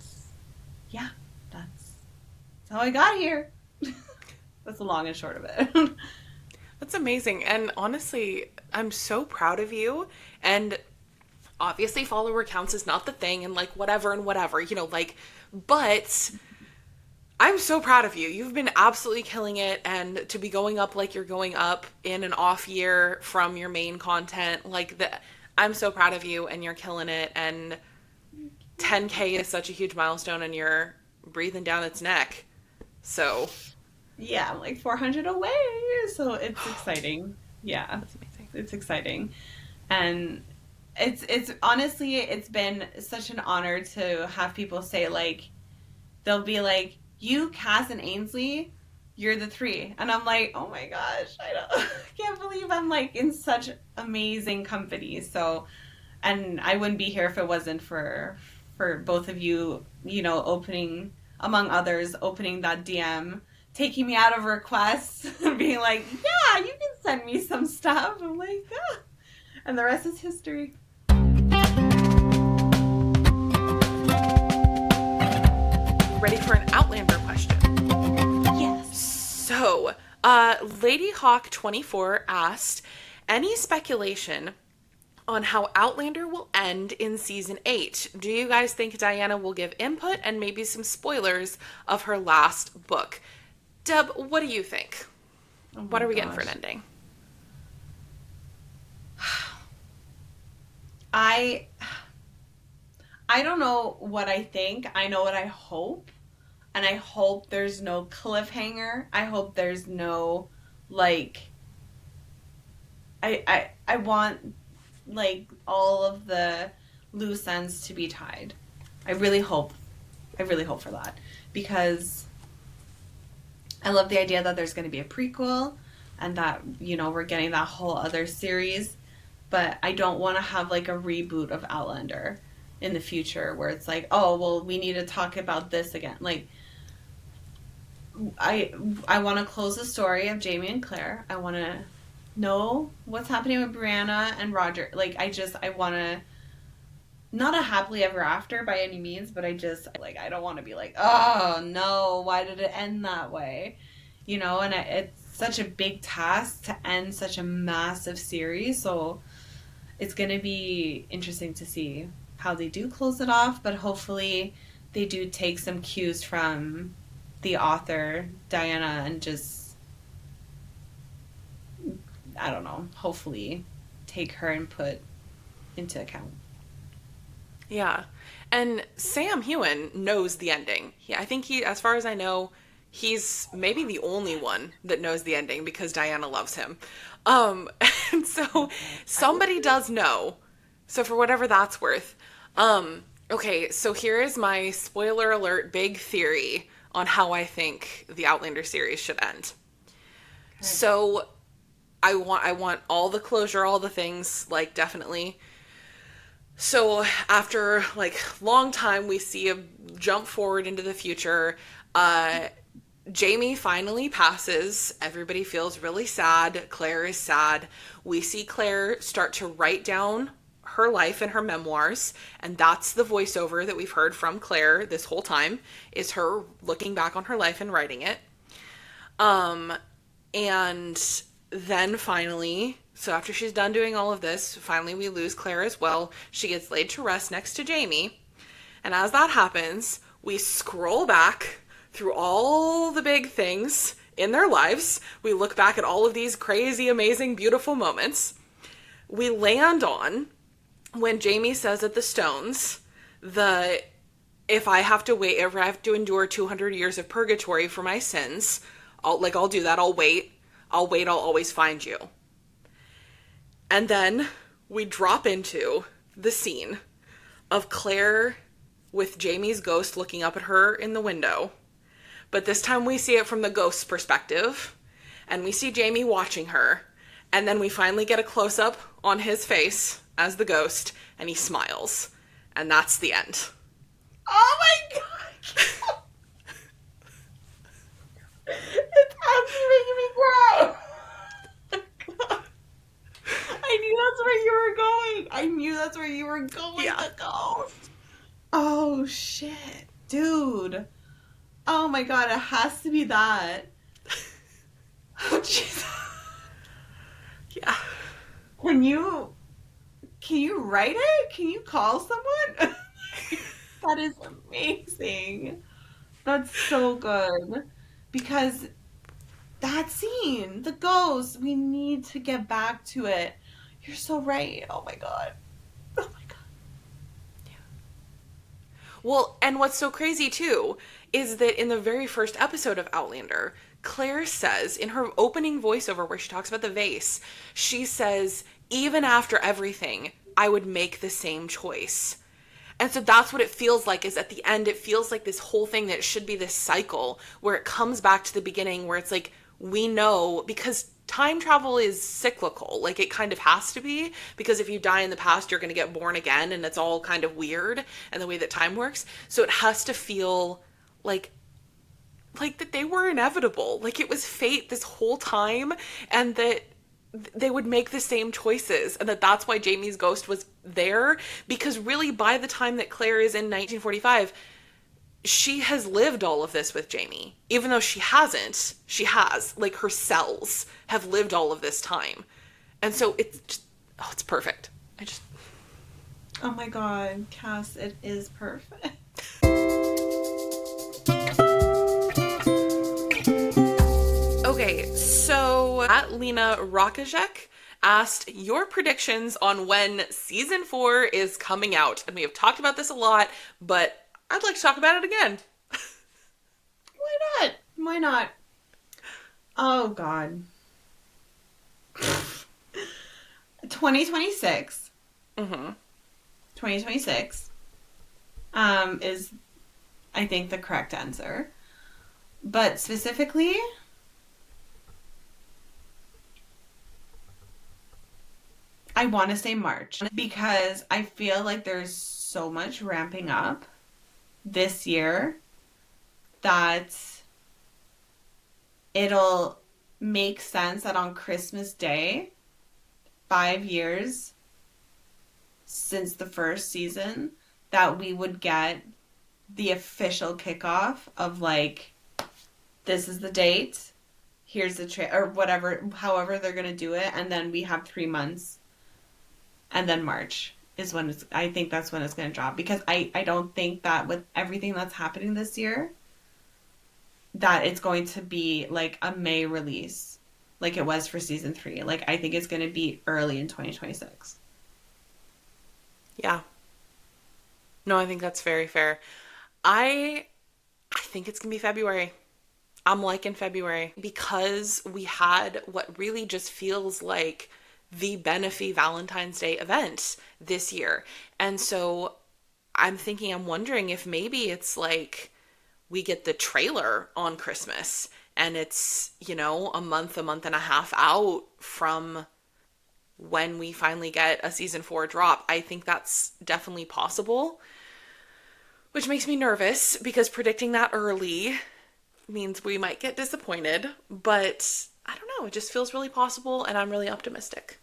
yeah, that's how I got here. That's the long and short of it. That's amazing. And honestly, I'm so proud of you. And obviously follower counts is not the thing, and like whatever and whatever, like, but I'm so proud of you. You've been absolutely killing it, and to be going up like you're going up in an off year from your main content, I'm so proud of you, and you're killing it. And 10K is such a huge milestone, and you're breathing down its neck. So Yeah, I'm like 400 away. So it's exciting. Yeah, That's amazing. it's exciting. And it's honestly, it's been such an honor to have people say, like, they'll be like, you, Cass, and Ainsley, you're the three. And I'm like, oh my gosh, I can't believe I'm like in such amazing company. So, and I wouldn't be here if it wasn't for both of you, you know, opening, among others, opening that DM, taking me out of requests, and being like, yeah, you can send me some stuff. I'm like, ah. And the rest is history. Ready for an Outlander question? Yes. So, Lady Hawk 24 asked, any speculation on how Outlander will end in season 8? Do you guys think Diana will give input and maybe some spoilers of her last book? Deb, what do you think? Oh What my are we getting for gosh. an ending? I I don't know what I think. I know what I hope. And I hope there's no cliffhanger. I hope there's no like I want like all of the loose ends to be tied. I really hope I really hope for that because I love the idea that there's going to be a prequel and that you know we're getting that whole other series, but I don't want to have like a reboot of Outlander in the future where it's like, oh, well, we need to talk about this again. Like I I want to close the story of Jamie and Claire. I want to know what's happening with Brianna and Roger. Like I want to not a happily ever after by any means, but I just like I don't want to be like, oh no, why did it end that way? You know, and it's such a big task to end such a massive series, so it's going to be interesting to see how they do close it off, but hopefully they do take some cues from the author Diana and just I don't know, hopefully take her input into account. Yeah. And Sam Hewen knows the ending. I think as far as I know, he's maybe the only one that knows the ending because Diana loves him. Um, and so Okay. I would somebody does know. So for whatever that's worth. Okay, so here is my spoiler alert big theory on how I think the Outlander series should end. okay. So I want all the closure, all the things, like definitely. So after like long time, we see a jump forward into the future. Uh, Jamie finally passes. Everybody feels really sad. Claire is sad. We see Claire start to write down her life and her memoirs, and that's the voiceover that we've heard from Claire this whole time is her looking back on her life and writing it. Um, and then finally, so after she's done doing all of this, finally we lose Claire as well. She gets laid to rest next to Jamie. And as that happens, we scroll back through all the big things in their lives. We look back at all of these crazy, amazing, beautiful moments. We land on when Jamie says at the Stones, the if I have to wait, if I have to endure 200 years of purgatory for my sins, I'll do that. I'll wait. I'll wait. I'll always find you. And then we drop into the scene of Claire with Jamie's ghost looking up at her in the window. But this time we see it from the ghost's perspective. And we see Jamie watching her. And then we finally get a close up on his face as the ghost. And he smiles. And that's the end. Oh my god! It's actually making me cry. I knew that's where you were going. I knew that's where you were going Yeah. to go. Oh shit, dude. Oh my god, it has to be that. Oh jeez. Yeah. Can you write it? Can you call someone? That is amazing. That's so good. Because that scene, the ghost, we need to get back to it. You're so right. Oh my god. Oh my god. Well, and what's so crazy too is that in the very first episode of Outlander, Claire says in her opening voiceover where she talks about the vase, she says, even after everything, I would make the same choice. And so that's what it feels like, is at the end, it feels like this whole thing that should be this cycle where it comes back to the beginning, where it's like, we know, because time travel is cyclical, like it kind of has to be, because if you die in the past, you're going to get born again, and it's all kind of weird and the way that time works. So it has to feel like that they were inevitable, like it was fate this whole time, and that they would make the same choices, and that's why Jamie's ghost was there, because really by the time that Claire is in 1945, she has lived all of this with Jamie. Even though she hasn't, she has. Like, her cells have lived all of this time. And so it's just, oh, it's perfect. Oh my god, Cass, it is perfect. Okay, so at Lena Rakajek asked your predictions on when season 4 is coming out. And we have talked about this a lot, but I'd like to talk about it again. Why not? Why not? Oh, God. 2026. Mm-hmm. 2026 is, I think, the correct answer. But specifically, I want to say March, because I feel like there's so much ramping up this year that it'll make sense that on Christmas Day, 5 years since the first season, that we would get the official kickoff of like, this is the date, here's the or whatever, however they're gonna do it, and then we have 3 months, and then March is when I think that's when it's gonna drop, because I don't think that with everything that's happening this year, that it's going to be like a May release like it was for season 3. Like, I think it's gonna be early in 2026. Yeah. No, I think that's very fair. I think it's gonna be February. I'm liking February, because we had what really just feels like the Benefi Valentine's Day event this year. And so I'm wondering if maybe it's like we get the trailer on Christmas, and it's, a month and a half out from when we finally get a season 4 drop. I think that's definitely possible, which makes me nervous, because predicting that early means we might get disappointed, but I don't know, it just feels really possible, and I'm really optimistic.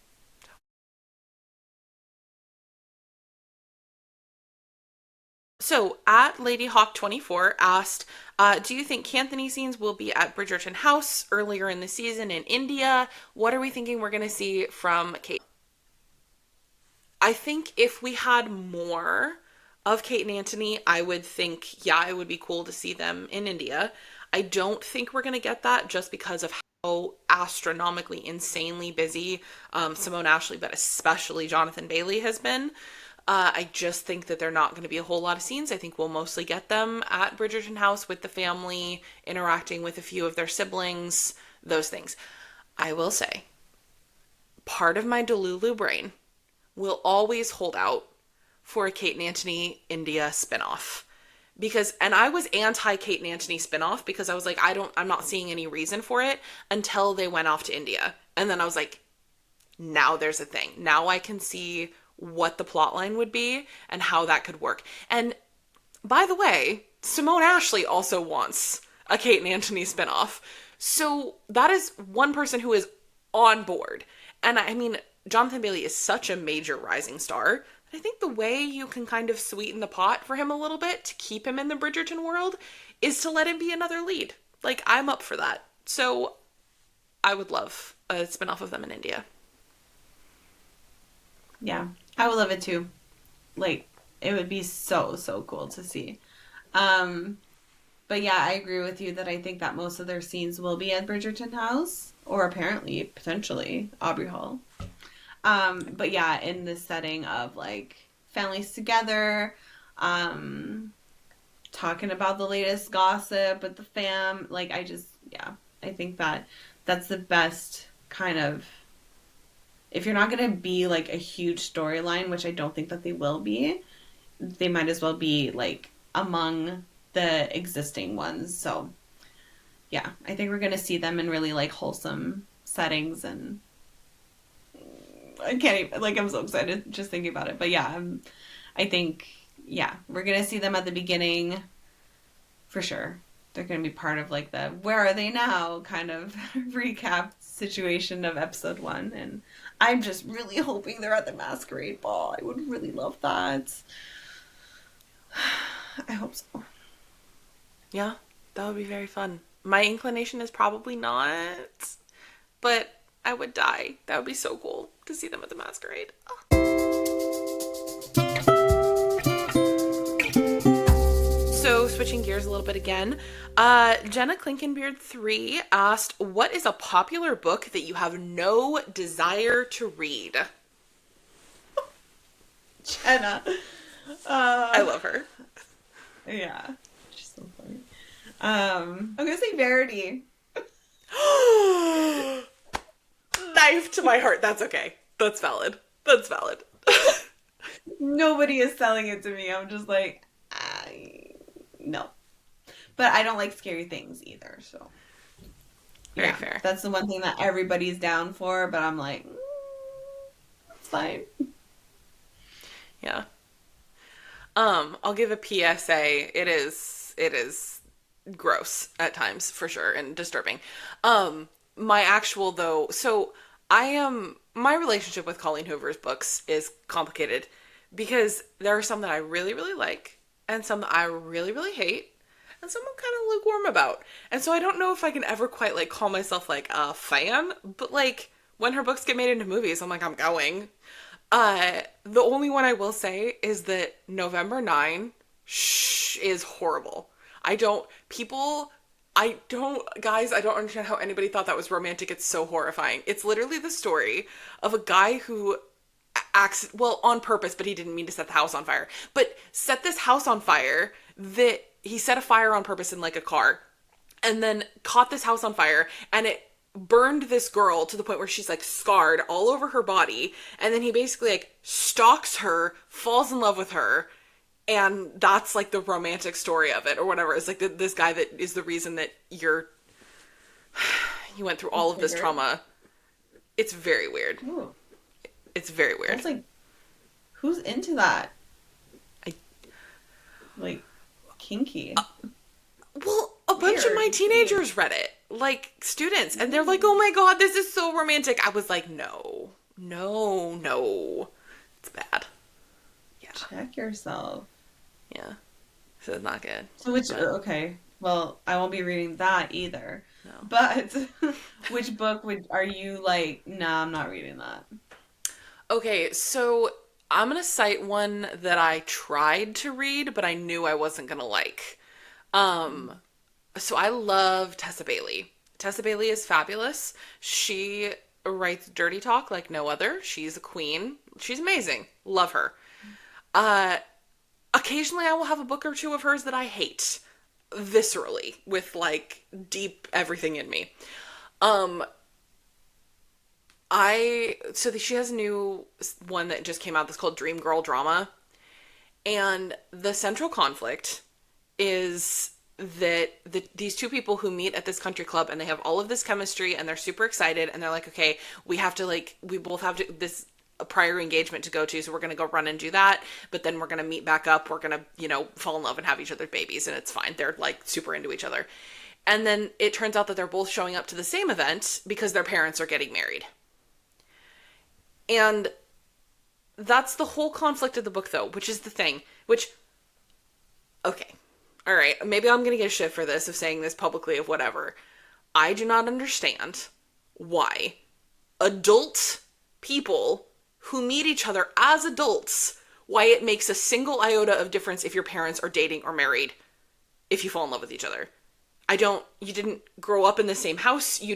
So, at Lady Hawk 24 asked, do you think Canthony scenes will be at Bridgerton House earlier in the season in India? What are we thinking we're going to see from Kate? I think if we had more of Kate and Anthony, I would think, yeah, it would be cool to see them in India. I don't think we're going to get that, just because of how astronomically, insanely busy Simone Ashley, but especially Jonathan Bailey, has been. I just think that they're not going to be a whole lot of scenes. I think we'll mostly get them at Bridgerton House with the family, interacting with a few of their siblings, those things. I will say, part of my Delulu brain will always hold out for a Kate and Antony India spinoff. And I was anti Kate and Antony spinoff, because I was like, I'm not seeing any reason for it, until they went off to India. And then I was like, now there's a thing. Now I can see what the plot line would be and how that could work. And by the way, Simone Ashley also wants a Kate and Antony spinoff. So that is one person who is on board. And I mean, Jonathan Bailey is such a major rising star. I think the way you can kind of sweeten the pot for him a little bit to keep him in the Bridgerton world is to let him be another lead. Like, I'm up for that. So I would love a spinoff of them in India. Yeah, I would love it too. Like, it would be so, so cool to see. But yeah, I agree with you that I think that most of their scenes will be at Bridgerton House, or apparently, potentially, Aubrey Hall. But yeah, in the setting of like families together, talking about the latest gossip with the fam, like, yeah, I think that that's the best kind of, if you're not going to be like a huge storyline, which I don't think that they will be, they might as well be like among the existing ones. So yeah, I think we're going to see them in really like wholesome settings, and I can't even, like, I'm so excited just thinking about it. But yeah, I think, yeah, we're going to see them at the beginning for sure. They're going to be part of like the where are they now kind of recap situation of episode 1. And I'm just really hoping they're at the masquerade ball. I would really love that. I hope so. Yeah, that would be very fun. My inclination is probably not, but I would die. That would be so cool to see them at the masquerade. Oh. So, switching gears a little bit again, Jenna Klinkenbeard 3 asked, what is a popular book that you have no desire to read? Jenna. I love her. Yeah. She's so funny. I'm going to say Verity. Knife to my heart. That's okay. That's valid. That's valid. Nobody is selling it to me. I'm just like, no. But I don't like scary things either, so. Very fair. That's the one thing that everybody's down for, but I'm like, it's fine. Yeah. I'll give a PSA. It is gross at times, for sure, and disturbing. My actual, though, so my relationship with Colleen Hoover's books is complicated because there are some that I really, really like and some that I really, really hate and some I'm kind of lukewarm about. And so I don't know if I can ever quite, like, call myself, like, a fan, but, like, when her books get made into movies, I'm like, I'm going. The only one I will say is that November 9 is horrible. Guys, I don't understand how anybody thought that was romantic. It's so horrifying. It's literally the story of a guy who acts, well, on purpose, but he didn't mean to set the house on fire, but set this house on fire, that he set a fire on purpose in like a car and then caught this house on fire, and it burned this girl to the point where she's like scarred all over her body. And then he basically like stalks her, falls in love with her. And that's like the romantic story of it or whatever. It's like this guy that is the reason that you went through all of this trauma. It's very weird. Ooh. It's very weird. It's like, who's into that? Like, kinky. Well, a bunch of my teenagers read it. Like, students. And they're like, oh my god, this is so romantic. I was like, no. It's bad. Yeah. Check yourself. Yeah. So it's not good. So okay. Well, I won't be reading that either. No. But which book are you like, nah, I'm not reading that? Okay, so I'm going to cite one that I tried to read, but I knew I wasn't going to like. So I love Tessa Bailey. Tessa Bailey is fabulous. She writes dirty talk like no other. She's a queen. She's amazing. Love her. Occasionally I will have a book or two of hers that I hate viscerally with like deep everything in me. She has a new one that just came out that's called Dream Girl Drama. And the central conflict is that these two people who meet at this country club and they have all of this chemistry and they're super excited and they're like, okay, we both have this prior engagement to go to, so we're going to go run and do that, but then we're going to meet back up, we're going to, fall in love and have each other's babies, and it's fine. They're like super into each other. And then it turns out that they're both showing up to the same event because their parents are getting married. And that's the whole conflict of the book, though, which is the thing, okay. All right, maybe I'm going to get shit for this, of saying this publicly, of whatever. I do not understand why adult people who meet each other as adults, why it makes a single iota of difference if your parents are dating or married, if you fall in love with each other. You didn't grow up in the same house, I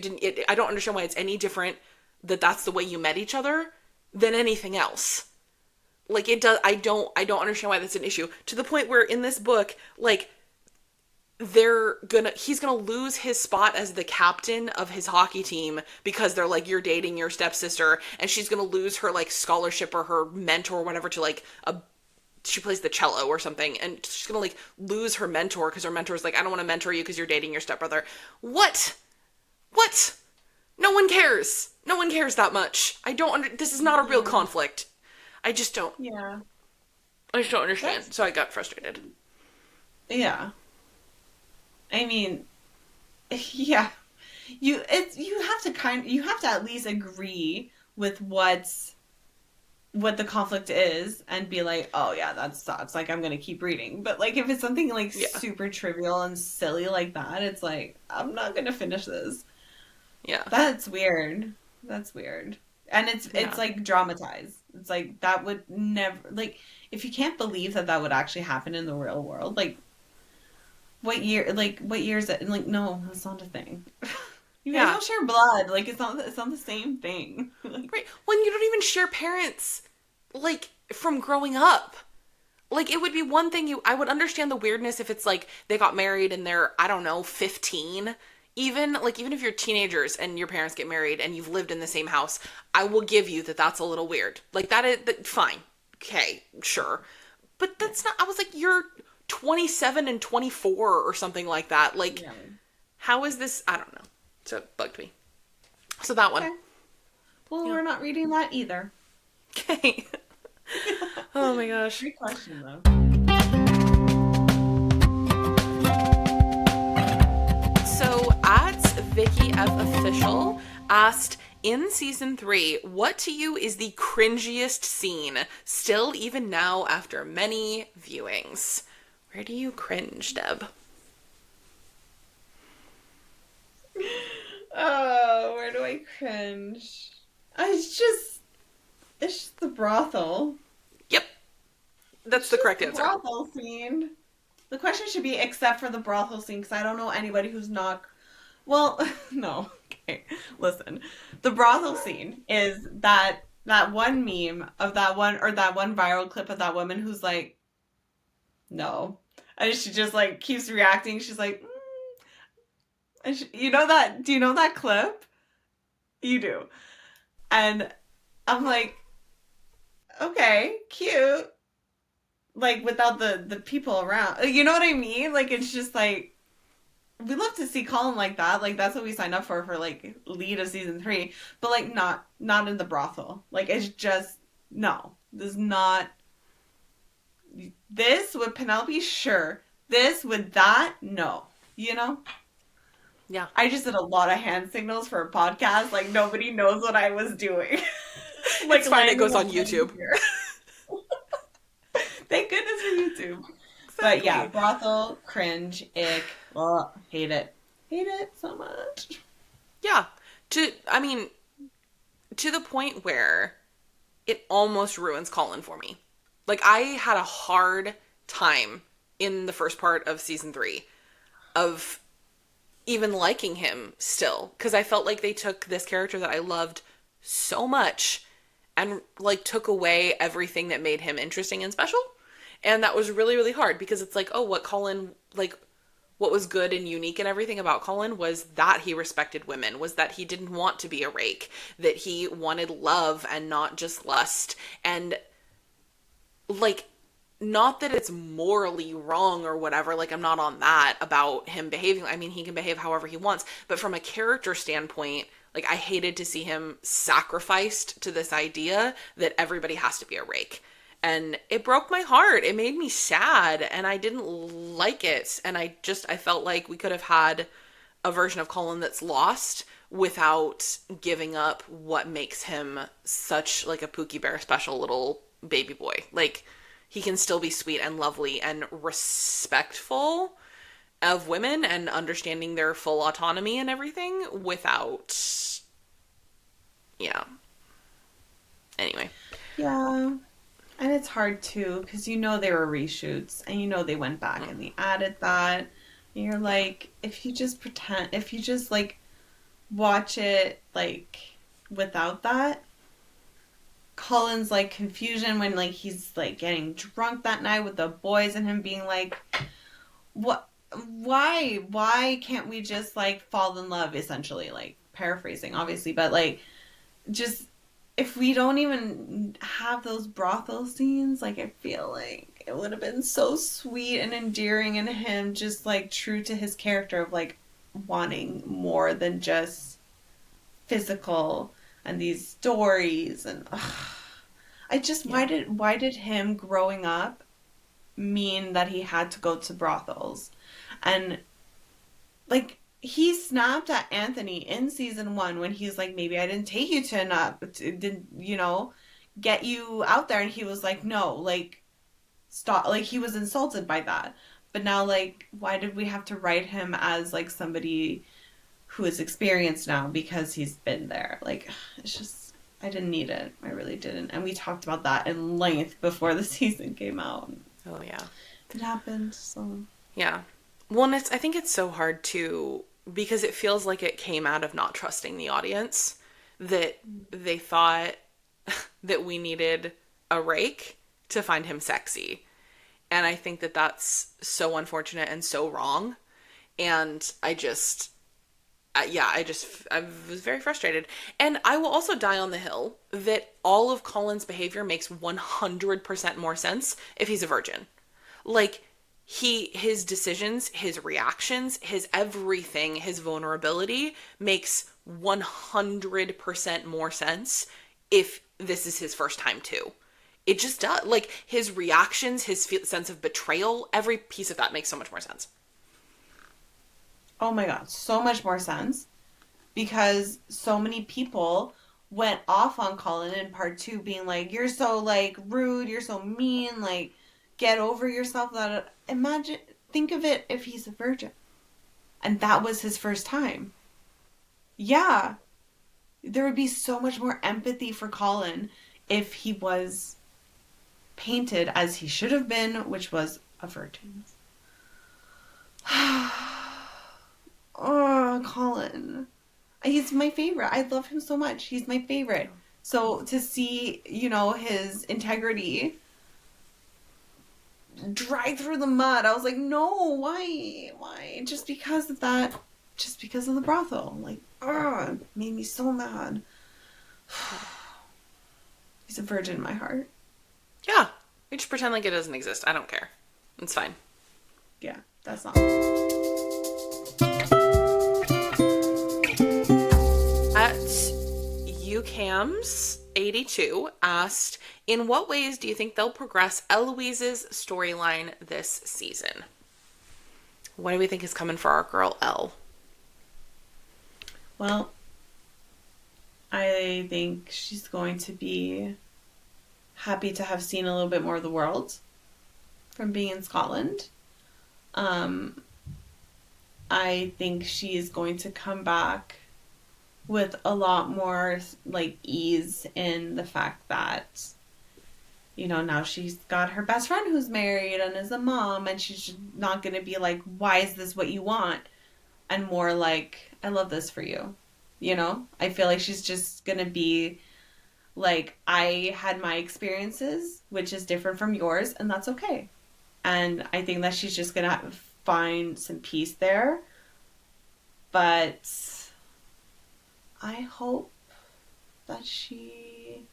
don't understand why it's any different that's the way you met each other than anything else. Like, it does, I don't understand why that's an issue. To the point where in this book, like, he's gonna lose his spot as the captain of his hockey team because they're like, you're dating your stepsister, and she's gonna lose her like scholarship or her mentor or whatever to like she plays the cello or something, and she's gonna like lose her mentor because her mentor's like, I don't want to mentor you because you're dating your stepbrother. What? No one cares. No one cares that much. I don't this is not a real conflict. I just don't. Yeah. I just don't understand. So I got frustrated. Yeah. I mean, yeah. You have to at least agree with what the conflict is and be like, oh yeah, that sucks. Like, I'm gonna keep reading. But like, if it's something like super trivial and silly like that, it's like, I'm not gonna finish this. Yeah. That's weird. And it's like dramatized. It's like, that would never, like, if you can't believe that would actually happen in the real world, like, what year is it? And like, no, that's not a thing. You guys don't share blood. Like, it's not the same thing. Like, right. When you don't even share parents, like, from growing up. Like, it would be one thing I would understand the weirdness if it's like they got married and they're, I don't know, 15. Even if you're teenagers and your parents get married and you've lived in the same house, I will give you that's a little weird. Like, fine. Okay, sure. But that's not, I was like, you're 27 and 24 or something like that. Like, how is this? I don't know. So it bugged me. So that one. Okay. Well, we're not reading that either. Okay. Oh my gosh. Great question, though. So at Vicky F Official asked, in season 3, what to you is the cringiest scene, still even now after many viewings? Where do you cringe, Deb? Oh, where do I cringe? It's just the brothel. Yep. That's the correct answer. Brothel scene. The question should be, except for the brothel scene, because I don't know anybody who's not... Well, no. Okay, listen. The brothel scene is that one meme of that one viral clip of that woman who's like, no. And she just like keeps reacting. She's like, And you know that? Do you know that clip? You do. And I'm like, okay, cute. Like, without the people around. You know what I mean? Like, it's just like, we love to see Colin like that. Like, that's what we signed up for like, lead of season 3. But, like, not in the brothel. Like, it's just, no. This is not... This with Penelope, sure. This with that, no. You know? Yeah. I just did a lot of hand signals for a podcast. Like, nobody knows what I was doing. Like, it's fine, it goes on YouTube. Thank goodness for YouTube. Exactly. But yeah, brothel, cringe, ick, hate it. Hate it so much. Yeah. To the point where it almost ruins Colin for me. Like, I had a hard time in the first part of season 3 of even liking him still. Because I felt like they took this character that I loved so much and, like, took away everything that made him interesting and special. And that was really, really hard because it's like, oh, what was good and unique and everything about Colin was that he respected women, was that he didn't want to be a rake, that he wanted love and not just lust. And, like, not that it's morally wrong or whatever, like, I'm not on that about him behaving. I mean, he can behave however he wants. But from a character standpoint, like, I hated to see him sacrificed to this idea that everybody has to be a rake. And it broke my heart. It made me sad, and I didn't like it. And I felt like we could have had a version of Colin that's lost without giving up what makes him such, like, a Pookie Bear special little baby boy. Like, he can still be sweet and lovely and respectful of women and understanding their full autonomy and everything without... Yeah. Anyway. Yeah. And it's hard, too, because they were reshoots, and they went back and they added that. And you're like, if you just, like, watch it, like, without that, Colin's, like, confusion when, like, he's, like, getting drunk that night with the boys and him being like, what why can't we just like fall in love, essentially, like paraphrasing obviously, but like just if we don't even have those brothel scenes, like I feel like it would have been so sweet and endearing in him just like true to his character of like wanting more than just physical and these stories and I just Yeah. why did him growing up mean that he had to go to brothels? And like he snapped at Anthony in season one when he's like, maybe I didn't take you to enough, didn't, get you out there. And he was like, no, like, stop. Like, he was insulted by that. But now, like, why did we have to write him as like somebody who is experienced now because he's been there? Like, it's just, I didn't need it. I really didn't. And we talked about that in length before the season came out. Oh, yeah. It happened, so. Yeah. Well, and I think it's so hard to, because it feels like it came out of not trusting the audience, that they thought that we needed a rake to find him sexy. And I think that that's so unfortunate and so wrong. And I was very frustrated. And I will also die on the hill that all of Colin's behavior makes 100% more sense if he's a virgin. Like, his decisions, his reactions, his everything, his vulnerability makes 100% more sense if this is his first time too. It just does. Like, his reactions, his sense of betrayal, every piece of that makes so much more sense. Oh my God, so much more sense because so many people went off on Colin in part two, being like, "You're so like rude, you're so mean, like get over yourself." That imagine, think of it if he's a virgin, and that was his first time. Yeah, there would be so much more empathy for Colin if he was painted as he should have been, which was a virgin. Oh, Colin. He's my favorite. I love him so much. He's my favorite. So to see, his integrity drag through the mud, I was like, no, why? Why? Just because of that, just because of the brothel. Like, it made me so mad. He's a virgin in my heart. Yeah. We just pretend like it doesn't exist. I don't care. It's fine. Yeah, that's not. At UCAMS82 asked, in what ways do you think they'll progress Eloise's storyline this season? What do we think is coming for our girl Elle? Well, I think she's going to be happy to have seen a little bit more of the world from being in Scotland. I think she is going to come back with a lot more like ease in the fact that now she's got her best friend who's married and is a mom, and she's just not going to be like, why is this what you want? And more like, I love this for you. I feel like she's just going to be like, I had my experiences, which is different from yours, and that's okay. And I think that she's just going to find some peace there. But I hope that she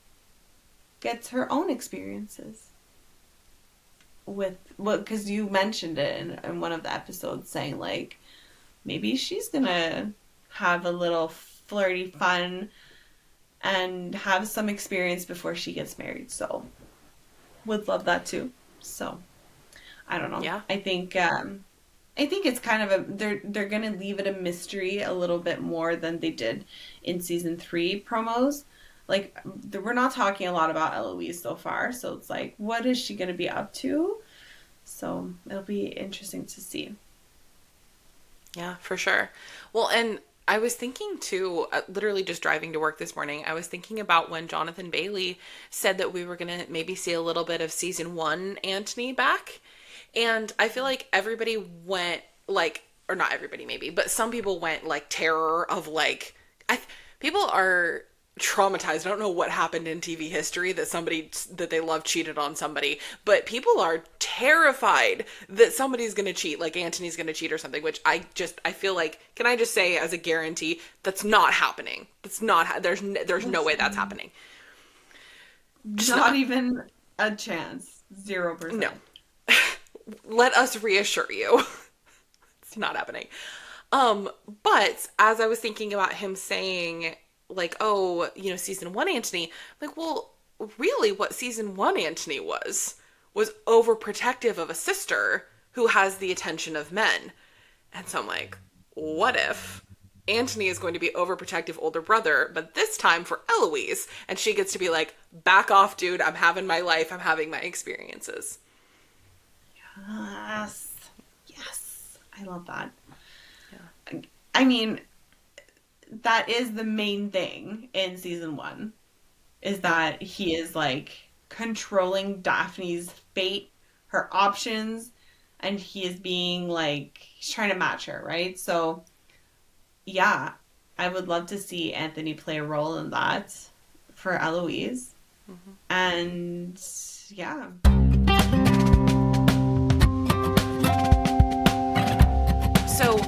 gets her own experiences with because you mentioned it in one of the episodes, saying like maybe she's gonna have a little flirty fun and have some experience before she gets married. So would love that too. So I don't know. Yeah. I think it's kind of they're gonna leave it a mystery a little bit more than they did in season 3 promos. Like, we're not talking a lot about Eloise so far, so it's like, what is she gonna be up to? So it'll be interesting to see. Yeah, for sure. Well, and I was thinking too, literally just driving to work this morning, I was thinking about when Jonathan Bailey said that we were going to maybe see a little bit of season 1 Anthony back. And I feel like everybody went like, or not everybody maybe, but some people went like terror of like, people are traumatized. I don't know what happened in TV history that somebody that they love cheated on somebody, but people are terrified that somebody's going to cheat, like Antony's going to cheat or something, which I feel like, can I just say as a guarantee, that's not happening. That's not, there's no way that's happening. Not even a chance. 0%. No. Let us reassure you. It's not happening. But as I was thinking about him saying, like, oh, season 1 Antony, I'm like, well, really what season 1 Antony was overprotective of a sister who has the attention of men. And so I'm like, what if Antony is going to be overprotective older brother, but this time for Eloise, and she gets to be like, back off, dude, I'm having my life, I'm having my experiences. Yes. I love that. Yeah. I mean, that is the main thing in season 1, is that he is like controlling Daphne's fate, her options, and he is being like, he's trying to match her, right? So yeah, I would love to see Anthony play a role in that for Eloise. Mm-hmm. And yeah. So,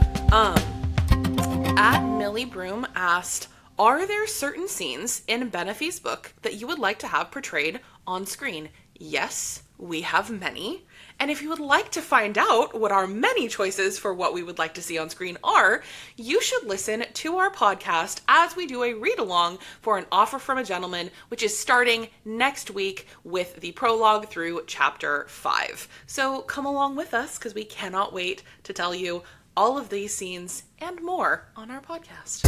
at Millie Broom asked, are there certain scenes in Benefy's book that you would like to have portrayed on screen? Yes, we have many. And if you would like to find out what our many choices for what we would like to see on screen are, you should listen to our podcast as we do a read-along for An Offer from a Gentleman, which is starting next week with the prologue through chapter 5. So come along with us, because we cannot wait to tell you all of these scenes and more on our podcast.